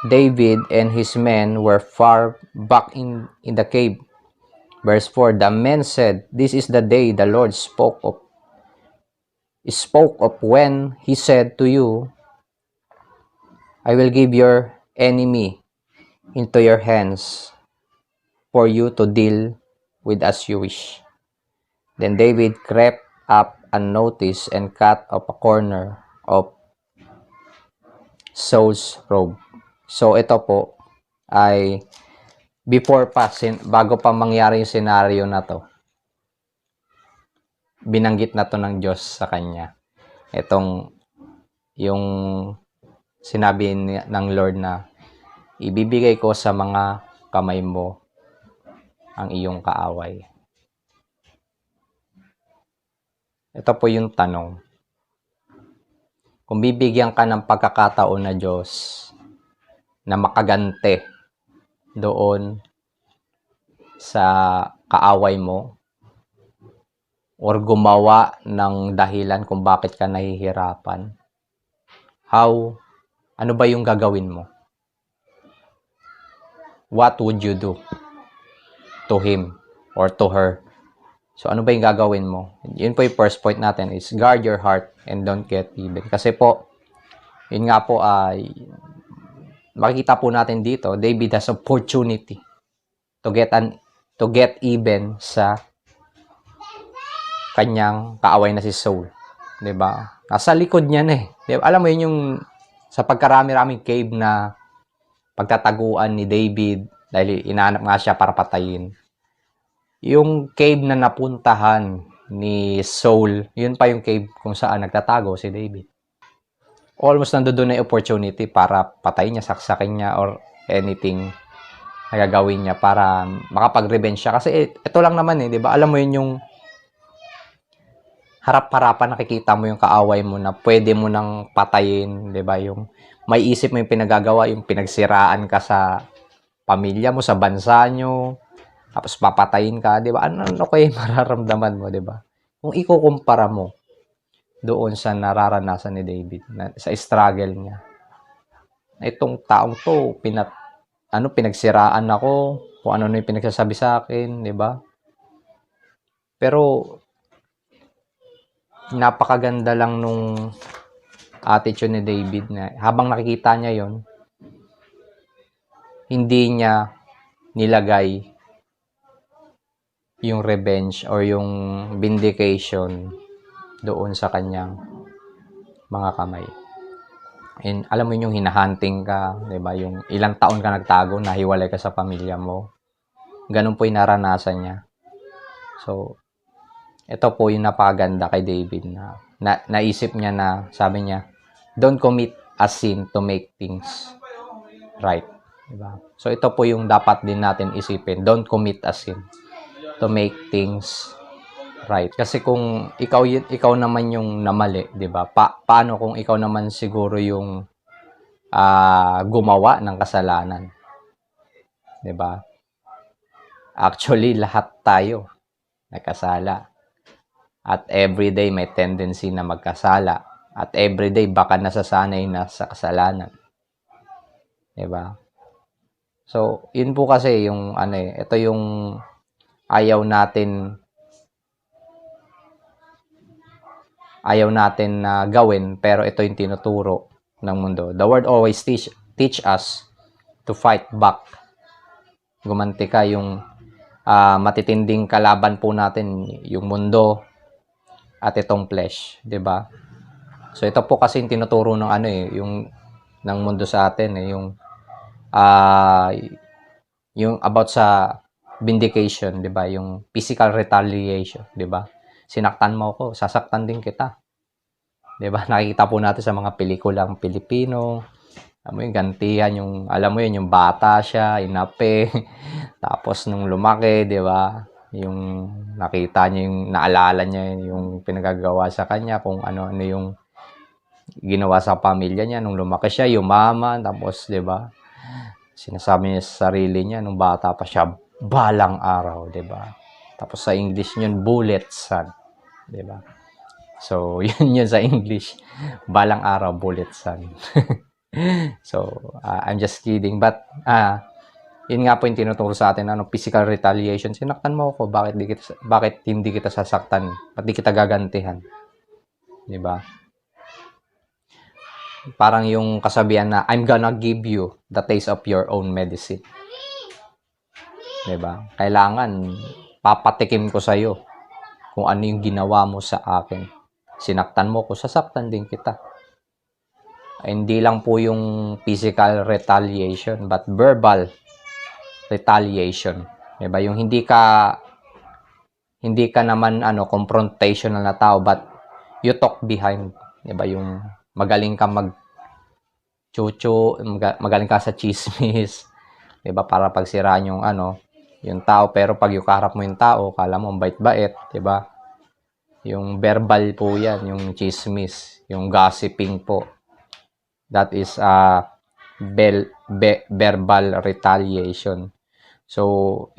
David and his men were far back in the cave. Verse 4, the men said, this is the day the Lord spoke of when he said to you, I will give your enemy into your hands for you to deal with as you wish. Then David crept up unnoticed and cut off a corner of Saul's robe. So ito po ay bago pa mangyari yung scenario na to, binanggit na to ng Diyos sa kanya. Yung sinabi ng Lord na ibibigay ko sa mga kamay mo ang iyong kaaway. Ito po yung tanong. Kung bibigyan ka ng pagkakataon na Diyos na makagante doon sa kaaway mo or gumawa ng dahilan kung bakit ka nahihirapan, ano ba yung gagawin mo? What would you do to him or to her? So, ano ba yung gagawin mo? Yun po yung first point natin is guard your heart and don't get even. Kasi po, yun nga po ay makikita po natin dito, David has opportunity to get even sa kanyang kaaway na si Saul. 'Di ba? Nasa likod niya na eh. 'Di ba? Alam mo yun yung sa pagkarami-raming cave na pagtataguan ni David dahil inaanap nga siya para patayin. Yung cave na napuntahan ni Saul, yun pa yung cave kung saan nagtatago si David. almost nandoon na yung opportunity para patayin niya, saksakin niya, or anything na gagawin niya para makapag-revenge siya. Kasi ito lang naman di ba? Alam mo yun, yung harap-harapan nakikita mo yung kaaway mo na pwede mo nang patayin, di ba? Yung may isip mo yung pinagagawa, yung pinagsiraan ka sa pamilya mo, sa bansa nyo, tapos papatayin ka, di ba? Ano kayo mararamdaman mo, di ba? Kung ikukumpara mo doon sa nararanasan ni David, sa struggle niya. Itong taong to, pinagsiraan ako, kung ano yung pinagsasabi sa akin, di ba? Pero napakaganda lang nung attitude ni David na habang nakikita niya yon, hindi niya nilagay yung revenge or yung vindication doon sa kanyang mga kamay. And alam mo yung hinahunting ka, 'di ba? Yung ilang taon ka nagtago, nahiwalay ka sa pamilya mo. Ganun po yung naranasan niya. So, ito po yung napakaganda kay David na naisip niya na, sabi niya, don't commit a sin to make things right. Diba? So, ito po yung dapat din natin isipin. Don't commit a sin to make things right. Kasi kung ikaw naman yung namali, diba? Paano kung ikaw naman siguro yung gumawa ng kasalanan? Diba? Actually, lahat tayo nagkasala. At everyday may tendency na magkasala. At everyday baka nasasanay na sa kasalanan. Diba? So, yun po kasi yung ito yung ayaw natin na gawin, pero ito yung tinuturo ng mundo. The word always teach us to fight back. Gumanti ka, yung matitinding kalaban po natin, yung mundo at itong flesh, 'di ba? So ito po kasi yung tinuturo ng yung ng mundo sa atin, yung about sa vindication, 'di ba? Yung physical retaliation, 'di ba? Sinaktan mo ako, sasaktan din kita. 'Di ba? Nakikita po natin sa mga pelikulang Pilipino. Alam mo yung gantihan, alam mo yun, yung bata siya, inape, tapos nung lumaki, 'di ba? Yung nakita niya, yung naalala niya yung pinagagawa sa kanya, kung ano yung ginawa sa pamilya niya nung lumaki siya, yumaman, tapos 'di ba? Sinasabi niya sa sarili niya nung bata pa siya, balang araw, 'di ba? Tapos sa English niyon, bullet son, 'di ba? So, yun sa English, balang araw, bullet son. So, I'm just kidding, but yun nga po yung tinuturo sa atin, physical retaliation. Sinaktan mo ako, bakit hindi kita sasaktan? Ba't di kita gagantihan? 'Di ba? Parang yung kasabihan na, I'm gonna give you the taste of your own medicine. 'Di ba? Kailangan papatikim ko sa iyo kung ano yung ginawa mo sa akin. Sinaktan mo ko, sasaktan din kita. Hindi lang po yung physical retaliation, but verbal retaliation. 'Di ba? Yung hindi ka naman confrontational na tao, but you talk behind. 'Di ba? Yung magaling ka magaling ka sa chismis. 'Di ba? Para pagsiraan yung yung tao, pero pag yukarap mo yung tao, kala mo bait-bait, 'di ba? Yung verbal po 'yan, yung chismis, yung gossiping po. That is verbal retaliation. So,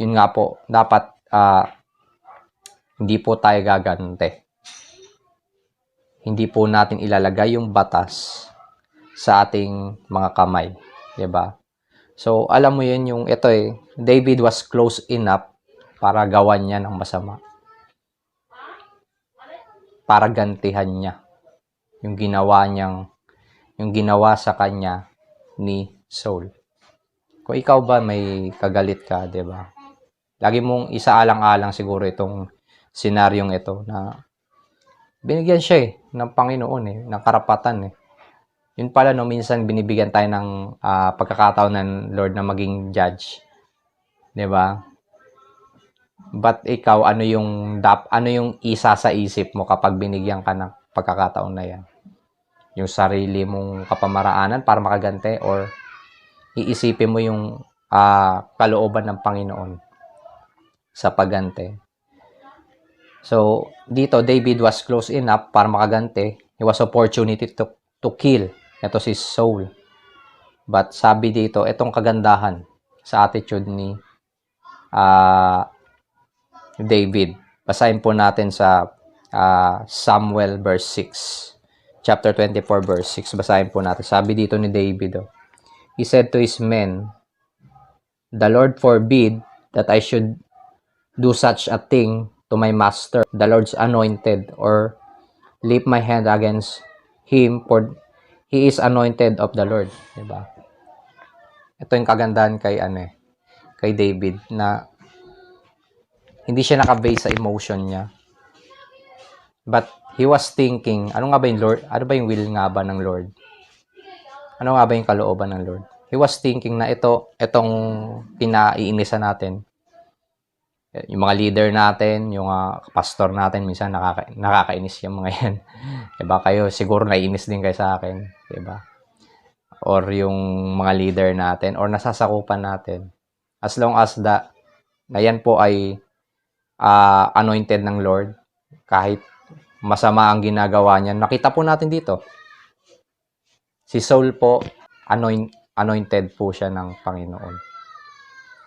yun nga po, dapat hindi po tayo gagante. Hindi po natin ilalagay yung batas sa ating mga kamay, 'di ba? So, alam mo yun, yung ito David was close enough para gawan niya ng masama. Para gantihan niya yung ginawa sa kanya ni Saul. Kung ikaw ba may kagalit ka, 'di ba? Lagi mong isaalang-alang siguro itong senaryong ito na binigyan siya ng Panginoon ng karapatan Yun pala minsan binibigyan tayo ng pagkakataon ng Lord na maging judge. 'Di ba? But ikaw, ano yung isa sa isip mo kapag binigyan ka ng pagkakataon na yan? yung sarili mong kapamaraanan para makaganti, or iisipin mo yung kalooban ng Panginoon sa pagganti. So, dito, David was close enough para makaganti. He was opportunity to kill. Ito si Saul. But sabi dito, itong kagandahan sa attitude ni David. Basahin po natin sa Samuel verse 6. Chapter 24 verse 6. Basahin po natin. Sabi dito ni David, he said to his men, "The Lord forbid that I should do such a thing to my master, the Lord's anointed, or lift my hand against him, for he is anointed of the Lord." Diba? Ito yung kagandahan kay David, na hindi siya nakabase sa emotion niya. But he was thinking, ano nga ba yung Lord? Ano ba yung will nga ba ng Lord? Ano nga ba yung kalooban ng Lord? He was thinking na itong pinaiinisan natin, yung mga leader natin, yung pastor natin, minsan nakakainis yung mga yan. Diba? Kayo, siguro naiinis din kayo sa akin. Diba? Or yung mga leader natin, or nasasakupan natin. As long as na yan po ay anointed ng Lord, kahit masama ang ginagawa niya. Nakita po natin dito. Si Saul po, anointed po siya ng Panginoon.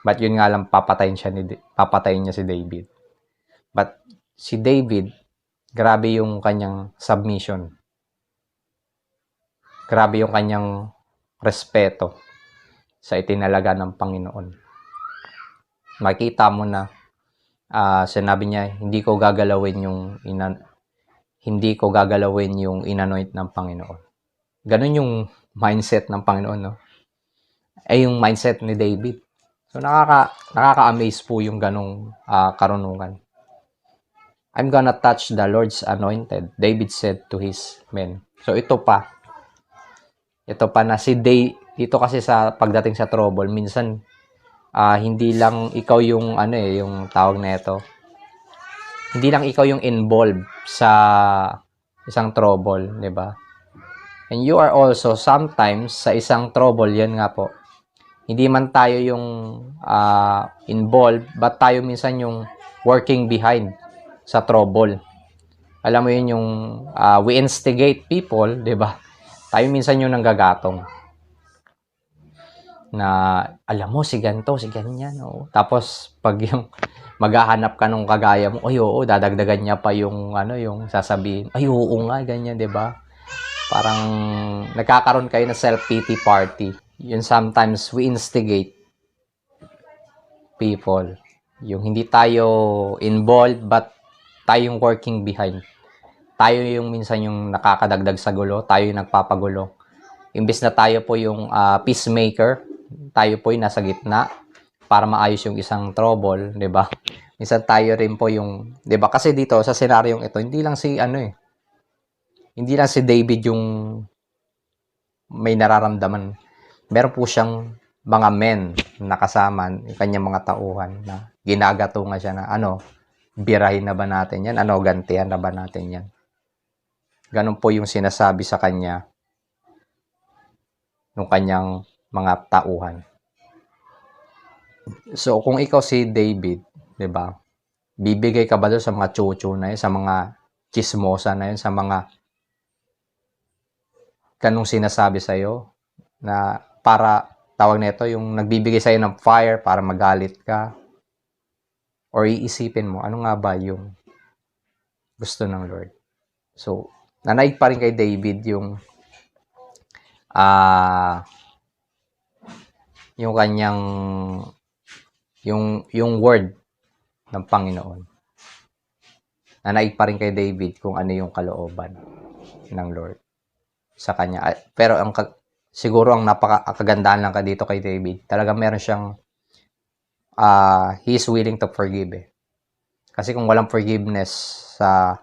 But yun nga lang, papatayin niya si David. But si David, grabe yung kanyang submission. Grabe yung kanyang respeto sa itinalaga ng Panginoon. Makita mo na sinabi niya, hindi ko gagalawin yung inanoint ng Panginoon. Ganun yung mindset ng Panginoon, no? Yung mindset ni David. So, nakaka-amaze po yung ganung karunungan. "I'm gonna touch the Lord's anointed," David said to his men. So, ito pa na dito kasi sa pagdating sa trouble, minsan, hindi lang ikaw yung, yung tawag na ito. Hindi lang ikaw yung involved sa isang trouble, di ba? And you are also sometimes sa isang trouble, yan nga po. Hindi man tayo yung involved, but tayo minsan yung working behind sa trouble. Alam mo yun, yung we instigate people, di ba? Tayo minsan yung nanggagatong. Na alam mo, si ganito, si ganyan. Oh. Tapos, pag yung maghahanap ka nung kagaya mo, oo, dadagdagan niya pa yung, yung sasabihin, oo nga, ganyan, di ba? Parang nagkakaroon kayo ng self-pity party. Yun, sometimes we instigate people. Yung hindi tayo involved, but tayo yung working behind. Tayo yung minsan yung nakakadagdag sa gulo, tayo yung nagpapagulo. Imbes na tayo po yung peacemaker, tayo po yung nasa gitna para maayos yung isang trouble, 'di ba? Minsan tayo rin po yung, 'di ba? Kasi dito sa senaryong ito, hindi lang si David yung may nararamdaman. Meron po siyang mga men na kasama, yung kanyang mga tauhan na ginagatungan siya na birahin na ba natin yan? Gantihan na ba natin yan? Ganun po yung sinasabi sa kanya ng kanyang mga tauhan. So, kung ikaw si David, 'di ba? Bibigay ka ba doon sa mga chuchu na yun, sa mga chismosa na yun, sa mga kanong sinasabi sa iyo na para tawag nito yung nagbibigay sa iyo ng fire para magalit ka? Or iisipin mo, ano nga ba yung gusto ng Lord? So, nanaig pa rin kay David yung kanyang yung word ng Panginoon. Nanaig pa rin kay David kung ano yung kalooban ng Lord sa kanya. Pero siguro ang napakagandahan lang dito kay David, talaga meron siyang he is willing to forgive. Kasi kung walang forgiveness sa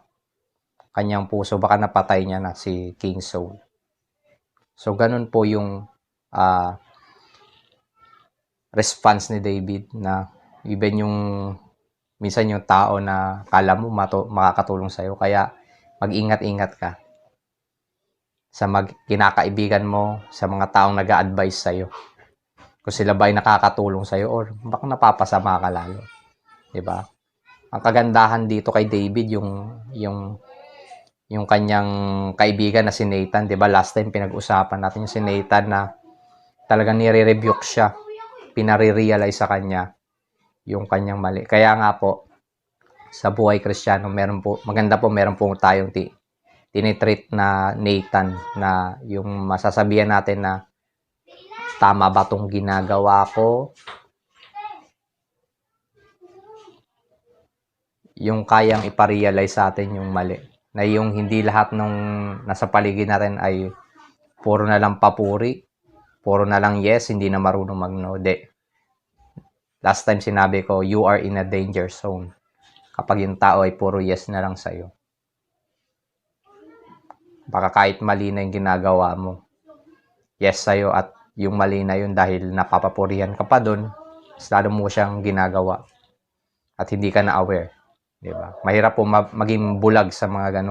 kanyang puso, baka napatay niya na si King Saul. So, ganun po yung response ni David, na even yung minsan yung tao na kala mo makakatulong sa'yo, kaya mag-ingat-ingat ka sa kinakaibigan mo, sa mga taong nag-a-advise sa'yo. Kung sila ba ay nakakatulong sa'yo or baka napapasama ka lalo. Diba? Ang kagandahan dito kay David, yung kanyang kaibigan na si Nathan, 'di ba? Last time pinag-usapan natin yung si Nathan na talagang nire-rebuke siya. Pinare-realize sa kanya yung kanyang mali. Kaya nga po sa buhay Kristiyano, maganda po meron po tayong tinitreat na Nathan, na yung masasabihan natin na tama ba tong ginagawa ko? Yung kayang iparealize sa atin yung mali. Na yung hindi lahat nung nasa paligid natin ay puro na lang papuri, puro na lang yes, hindi na marunong mag-no. Last time sinabi ko, you are in a danger zone. Kapag yung tao ay puro yes na lang sa'yo. Baka kahit mali na yung ginagawa mo, yes sa'yo, at yung mali na yun dahil napapapurihan ka pa dun, lalo mo siyang ginagawa. At hindi ka na aware. Diba? Mahirap po maging bulag sa mga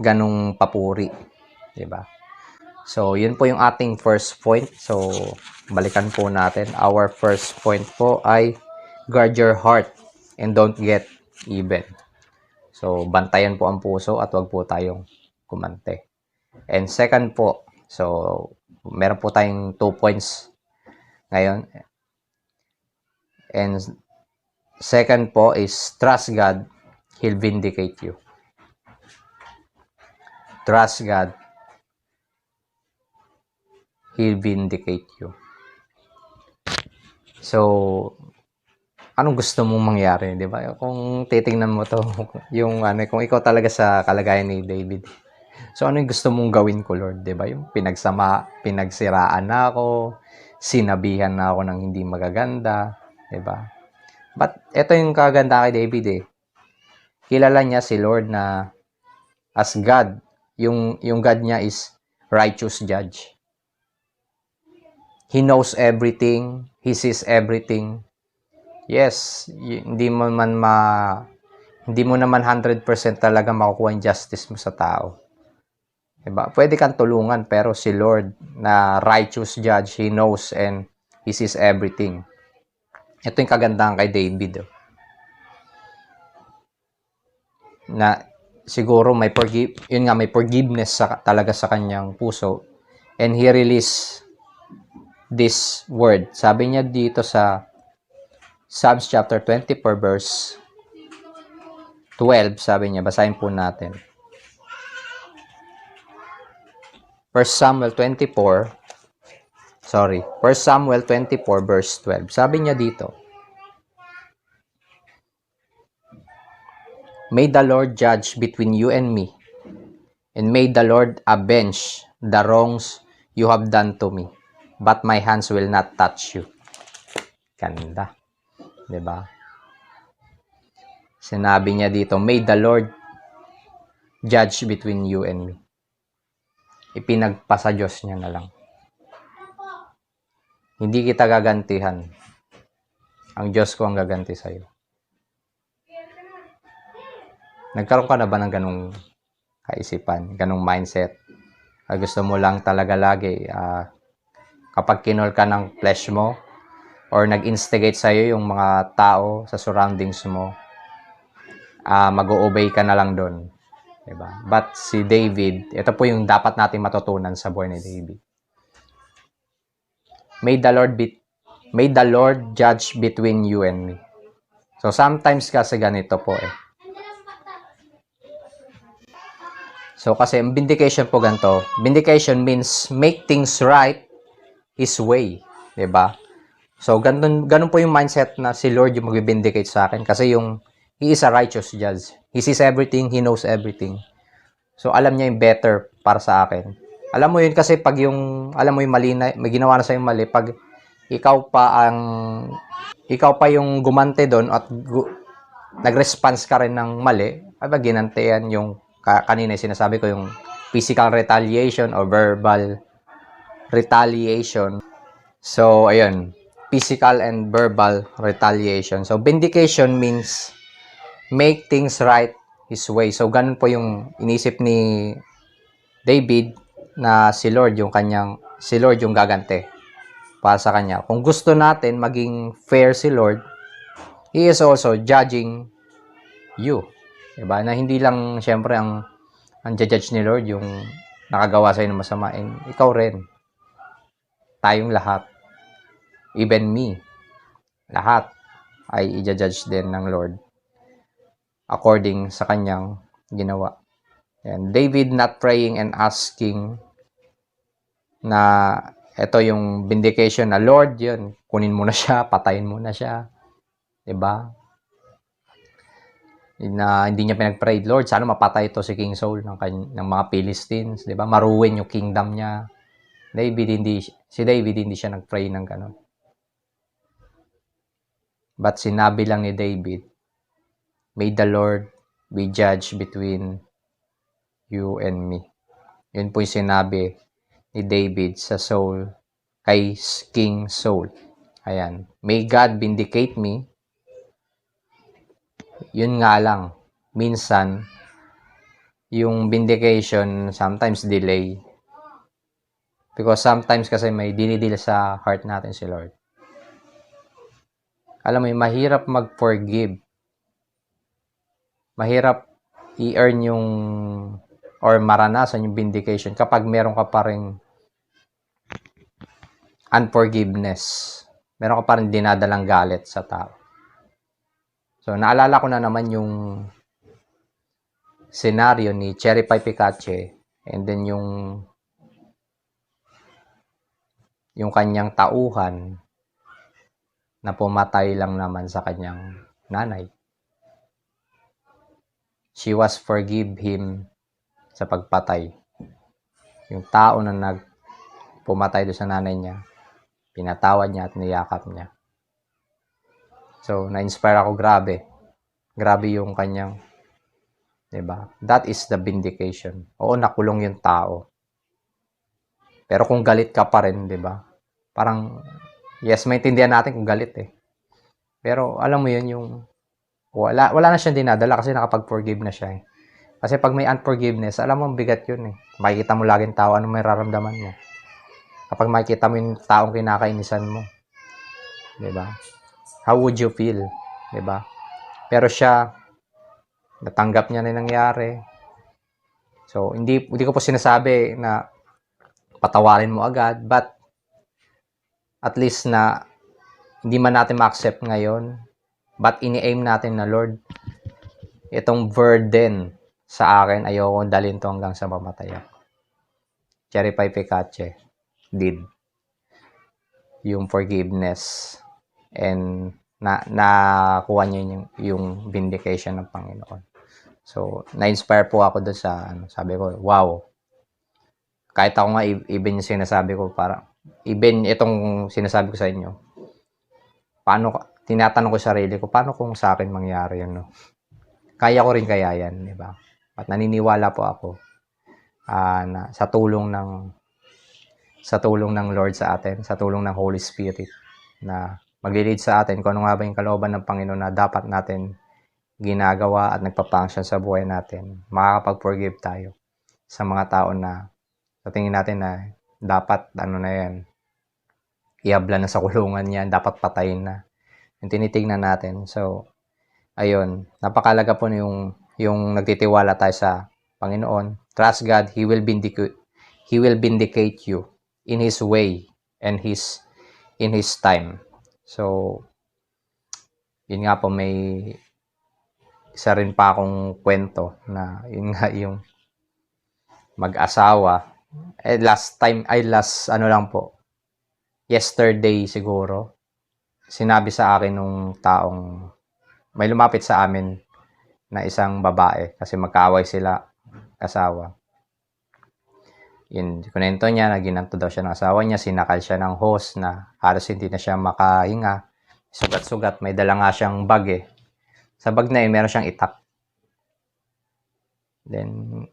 ganong papuri. Diba? So, yun po yung ating first point. So, balikan po natin. Our first point po ay guard your heart and don't get even. So, bantayan po ang puso at wag po tayong kumante. And second po, so, meron po tayong 2 points ngayon. And second po is trust God, He'll vindicate you. Trust God, He'll vindicate you. So, anong gusto mong mangyari, di ba? Kung titingnan mo to, yung kung ikaw talaga sa kalagayan ni David. So, ano yung gusto mong gawin ko, Lord, di ba? Yung pinagsiraan na ako, sinabihan na ako ng hindi magaganda, diba? But ito yung kaganda kay David eh. Kilala niya si Lord na as God. Yung God niya is righteous judge. He knows everything. He sees everything. Yes, hindi mo naman 100% talaga makukuha yung justice mo sa tao. Diba? Pwede kang tulungan, pero si Lord na righteous judge, He knows and He sees everything. Ito yung kagandahan kay David. Na siguro may forgiveness talaga sa kanyang puso. And he released this word. Sabi niya dito sa Psalms chapter 24 verse 12, sabi niya, basahin po natin. 1 Samuel 24 verse 12. Sabi niya dito, may the Lord judge between you and me, and may the Lord avenge the wrongs you have done to me, but my hands will not touch you. Ganda. Diba? Sinabi niya dito, may the Lord judge between you and me. Ipinagpasa Diyos niya na lang. Hindi kita gagantihan. Ang Diyos ko ang gaganti sa'yo. Nagkaroon ka na ba ng ganong kaisipan, ganong mindset? Gusto mo lang talaga lagi, kapag kinol ka ng flesh mo, or nag-instigate sa'yo yung mga tao sa surroundings mo, mag-o-obey ka na lang doon. Diba? But si David, ito po yung dapat natin matutunan sa buhay ni David. May the Lord judge between you and me. So sometimes kasi ganito po eh. So kasi vindication po ganito. Vindication means make things right His way, 'di ba? So ganun po yung mindset na si Lord yung mag-vindicate sa akin kasi He is a righteous judge. He sees everything, He knows everything. So alam niya yung better para sa akin. Alam mo yun kasi pag alam mo yung mali na, may ginawa na sa'yo mali, pag ikaw pa yung gumante doon at nag-response ka rin ng mali, ginantian yung kanina sinasabi ko, yung physical retaliation or verbal retaliation. So, ayun, physical and verbal retaliation. So, vindication means make things right his way. So, ganun po yung inisip ni David na si Lord yung gagante para sa kanya. Kung gusto natin maging fair si Lord, He is also judging you. Diba? Na hindi lang, syempre, ang judge ni Lord yung nakagawa sa'yo ng masama. And ikaw rin. Tayong lahat. Even me. Lahat ay i-judge din ng Lord according sa kanyang ginawa. And David not praying and asking na ito yung vindication na Lord, yun, kunin mo na siya, patayin mo na siya. Diba? Na hindi niya pinag-pray, Lord, sana mapatay ito si King Saul ng mga Philistines, 'di ba? Maruin yung kingdom niya. Si David hindi siya nag-pray ng ganun. But sinabi lang ni David, may the Lord be judge between you and me. Yun po yung sinabi ni David sa Saul, kay King Saul. Ayan. May God vindicate me. Yun nga lang, minsan, yung vindication sometimes delay. Because sometimes kasi may dinidil sa heart natin si Lord. Alam mo, mahirap mag-forgive. Mahirap i-earn yung or maranasan yung vindication kapag meron ka pa ring unforgiveness. Meron ka pa rin dinadalang galit sa tao. So, naalala ko na naman yung senaryo ni Cherry Pie Picache and then yung kanyang tauhan na pumatay lang naman sa kanyang nanay. She was forgive him sa pagpatay. Yung tao na pumatay doon sa nanay niya, pinatawad niya at niyakap niya. So, na-inspire ako, grabe. Grabe yung kanyang, 'di ba? That is the vindication. Oo, nakulong yung tao. Pero kung galit ka pa rin, 'di ba? Parang, yes, maintindihan natin kung galit eh. Pero alam mo yun, yung wala na siyang dinadala kasi nakapag-forgive na siya eh. Kasi pag may unforgiveness, alam mo, bigat yun eh. Makikita mo laging tao, ano may raramdaman mo. Kapag makikita mo yung taong kinakainisan mo, 'di ba? How would you feel? 'Di ba? Pero siya, natanggap niya na yung nangyari. So, hindi ko po sinasabi na patawarin mo agad, but at least na hindi man natin ma-accept ngayon, but ini-aim natin na, Lord, itong burden sa akin, ayoko dalhin to hanggang sa mamatay ako. Cherry Pie Picache did yung forgiveness and nakuha niya yung vindication ng Panginoon. So, na-inspire po ako doon sa, sabi ko, wow. Kahit ako nga, even yung sinasabi ko, even itong sinasabi ko sa inyo, tinatanong ko sa sarili ko, paano kung sa akin mangyari yun, no? Kaya ko rin kaya yan, di ba? At naniniwala po ako na sa tulong ng Lord sa atin, sa tulong ng Holy Spirit, na maglilid sa atin kung ano nga ba yung kalooban ng Panginoon na dapat natin ginagawa at nagpa-function sa buhay natin. Makakapag-forgive tayo sa mga tao na sa tingin natin na dapat, ihabla na sa kulungan yan, dapat patayin na. Yung tinitignan natin. So, ayun, napakalaga po yung nagtitiwala tayo sa Panginoon. Trust God, He will vindicate you in His way and in His time. So, yun nga po, may isa rin pa akong kwento na yun nga yung mag-asawa. Yesterday siguro, sinabi sa akin nung taong may lumapit sa amin na isang babae kasi magkaaway sila asawa. Yun, kunento niya na ginanto daw siya ng asawa niya, sinakal siya ng hose na halos hindi na siya makahinga. Sugat-sugat, may dala nga siyang bag eh. Sa bag na yun, meron siyang itak. Then,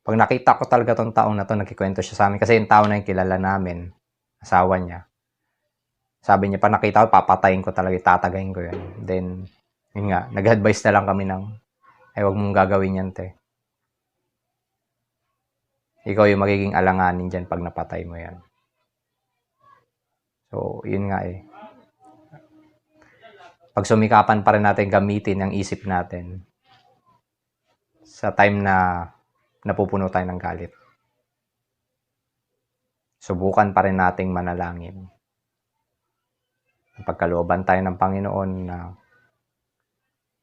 pag nakita ko talaga tong taong na to, nagkikwento siya sa amin. Kasi yung tao na yung kilala namin, asawa niya. Sabi niya, pag nakita ko, papatayin ko talaga, tatagayin ko yun. Then, yun nga, nag-advise na lang kami ng ay huwag mong gagawin yan, te. Ikaw yung magiging alanganin dyan pag napatay mo yan. So, yun nga eh. Pag sumikapan pa rin natin gamitin ang isip natin sa time na napupuno tayo ng galit. Subukan pa rin nating manalangin. Pagkalooban tayo ng Panginoon na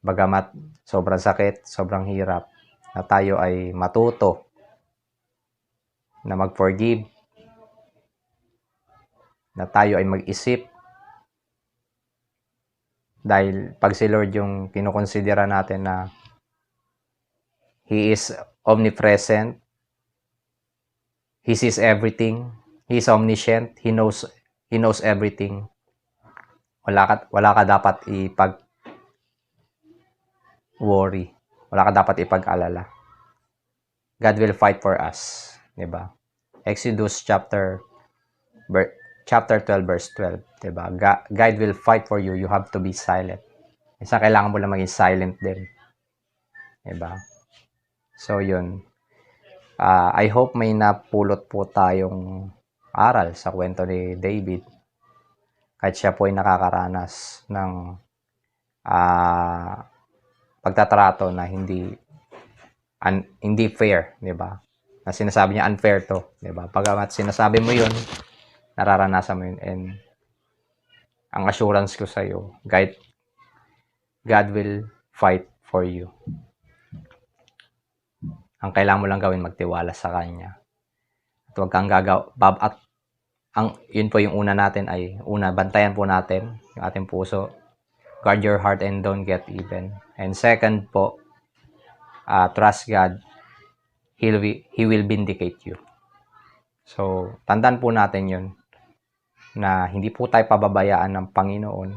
bagamat sobrang sakit, sobrang hirap, na tayo ay matuto na mag-forgive, na tayo ay mag-isip. Dahil pag si Lord yung kinukonsidera natin na He is omnipresent, He sees everything, He is omniscient, He knows everything. Wala ka dapat ipag-worry. Wala ka dapat ipag-alala. God will fight for us. Diba? Exodus chapter 12 verse 12. Diba? God will fight for you. You have to be silent. Isa kailangan mo lang maging silent din. Diba? So, yun. I hope may napulot po tayong aral sa kwento ni David. Kahit siya po ay nakakaranas ng pagtatrato na hindi fair, 'di ba? Na sinasabi niya unfair to, 'di ba? Pagamat sinasabi mo 'yun, nararanasan mo 'yun, and ang assurance ko sa iyo, God will fight for you. Ang kailangan mo lang gawin, magtiwala sa Kanya. At huwag kang yun po yung una natin ay, bantayan po natin yung ating puso. Guard your heart and don't get even. And second po, trust God. He will vindicate you. So, tandaan po natin yun, na hindi po tayo pababayaan ng Panginoon,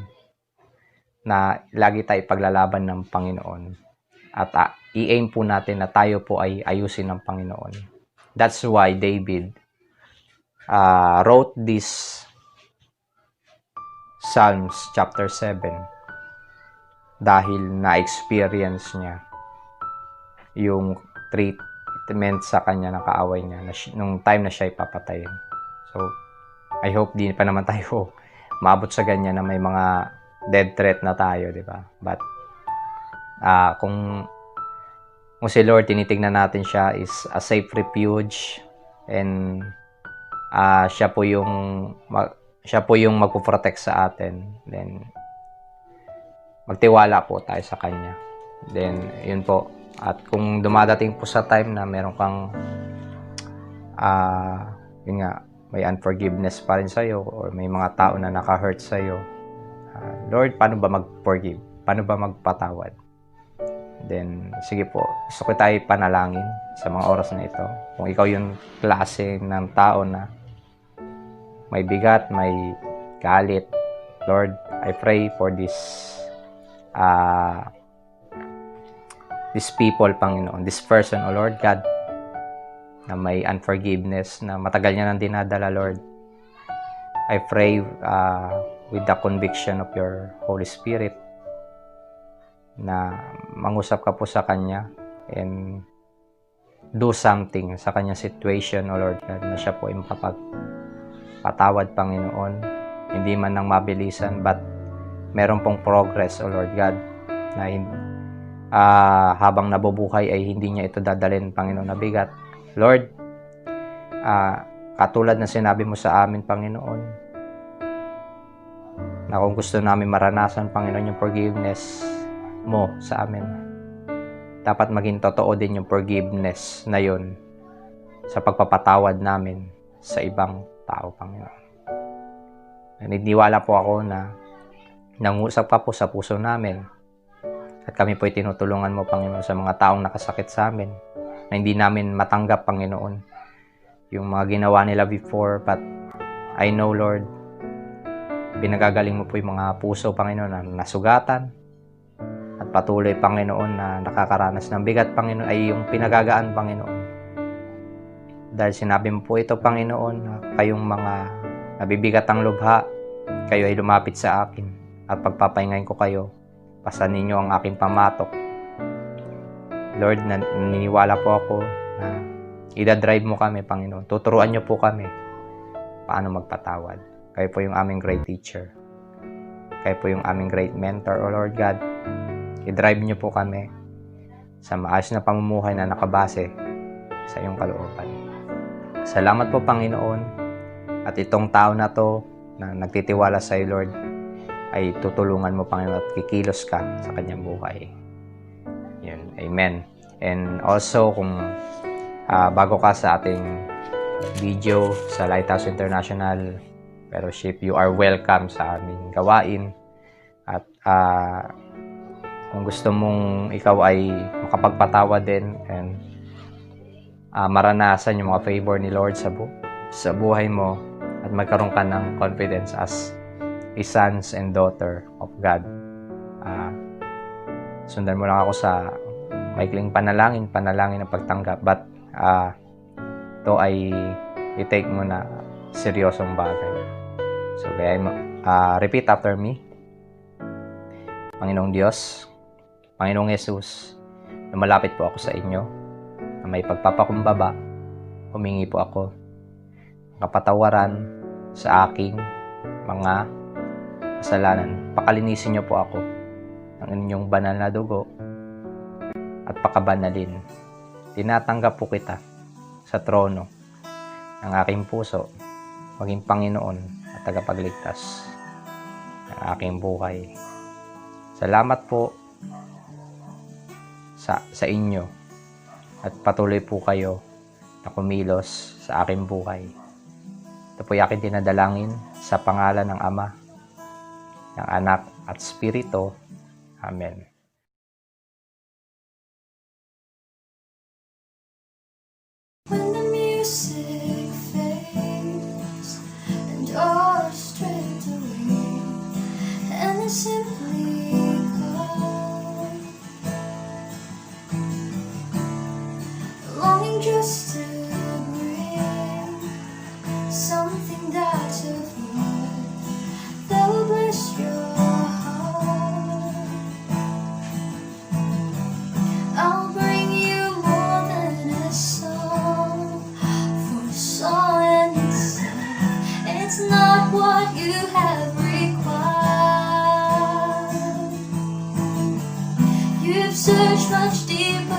na lagi tayo paglalaban ng Panginoon. At i-aim po natin na tayo po ay ayusin ng Panginoon. That's why David wrote this Psalms chapter 7 dahil na-experience niya yung treatment sa kanya ng kaaway niya nung time na siya ipapatayin. So, I hope di pa naman tayo maabot sa ganyan na may mga death threat na tayo, di ba? But kung si Lord, tinitingnan natin siya is a safe refuge, and siya po yung magpo-protect sa atin. Then magtiwala po tayo sa Kanya. Then yun po. At kung dumadating po sa time na meron kang yun nga, may unforgiveness pa rin sa'yo, or may mga tao na naka-hurt sa'yo, Lord, paano ba mag-forgive? Paano ba magpatawad? Then, sige po, gusto ko tayo panalangin sa mga oras na ito. Kung ikaw yung klase ng tao na may bigat, may galit, Lord, I pray for these people, Panginoon, this person, O Lord God, na may unforgiveness, na matagal niya nang dinadala, Lord. I pray with the conviction of your Holy Spirit na mangusap ka po sa kanya and do something sa kanyang situation, O Lord God, na siya po ay makapagpatawad, Panginoon, hindi man nang mabilisan, but meron pong progress, O Lord God, na habang nabubuhay ay hindi niya ito dadalhin, Panginoon, na bigat. Lord, katulad na sinabi mo sa amin, Panginoon, na kung gusto namin maranasan, Panginoon, yung forgiveness mo sa amin, dapat maging totoo din yung forgiveness na yun sa pagpapatawad namin sa ibang tao, Panginoon. Naniniwala po ako na nangusap ka po sa puso namin, at kami po ay tinutulungan mo, Panginoon, sa mga taong nakasakit sa amin na hindi namin matanggap, Panginoon, yung mga ginawa nila before. But I know, Lord, pinagagaling mo po yung mga puso, Panginoon, na nasugatan, at patuloy, Panginoon, na nakakaranas ng bigat, Panginoon, ay yung pinagagaan, Panginoon. Dahil sinabi mo po ito, Panginoon, na kayong mga nabibigat ang lubha, kayo ay lumapit sa akin, at pagpapahingayin ko kayo. Pasan ninyo ang aking pamatok. Lord, naniniwala po ako na ida-drive mo kami, Panginoon. Tuturuan niyo po kami paano magpatawad. Kayo po yung aming great teacher. Kayo po yung aming great mentor, O Lord God. I-drive niyo po kami sa maayos na pamumuhay na nakabase sa iyong kalooban. Salamat po, Panginoon. At itong tao na to na nagtitiwala sa iyo, Lord, ay tutulungan mo, Panginoon, at kikilos ka sa kanyang buhay. Yun. Amen. And also, kung bago ka sa ating video sa Lighthouse International Fellowship, you are welcome sa aming gawain. At kung gusto mong ikaw ay makapagpatawad din and maranasan yung mga favor ni Lord sa buhay mo at magkaroon ka ng confidence as a sons and daughter of God, sundan mo lang ako sa maikling panalangin ng pagtanggap, but ito ay i-take mo na seryosong bagay. So kaya repeat after me. Panginoong Diyos, Panginoong Jesus, lumalapit po ako sa inyo na may pagpapakumbaba. Humingi po ako ng kapatawaran sa aking mga kasalanan. Pakalinisin niyo po ako ng inyong banal na dugo at pakabanalin. Tinatanggap po kita sa trono ng aking puso, maging Panginoon at tagapagligtas ng aking buhay. Salamat po sa inyo at patuloy po kayo na kumilos sa aking buhay. Ito po yung aking dinadalangin sa pangalan ng Ama, ng Anak at Espiritu. Amen. When the music fades and all is stripped away, and I simply come, longing just to bring something that's of love that will bless your heart. I'll bring you more than a song, for a song in itself, it's not what you have required. You've searched much deeper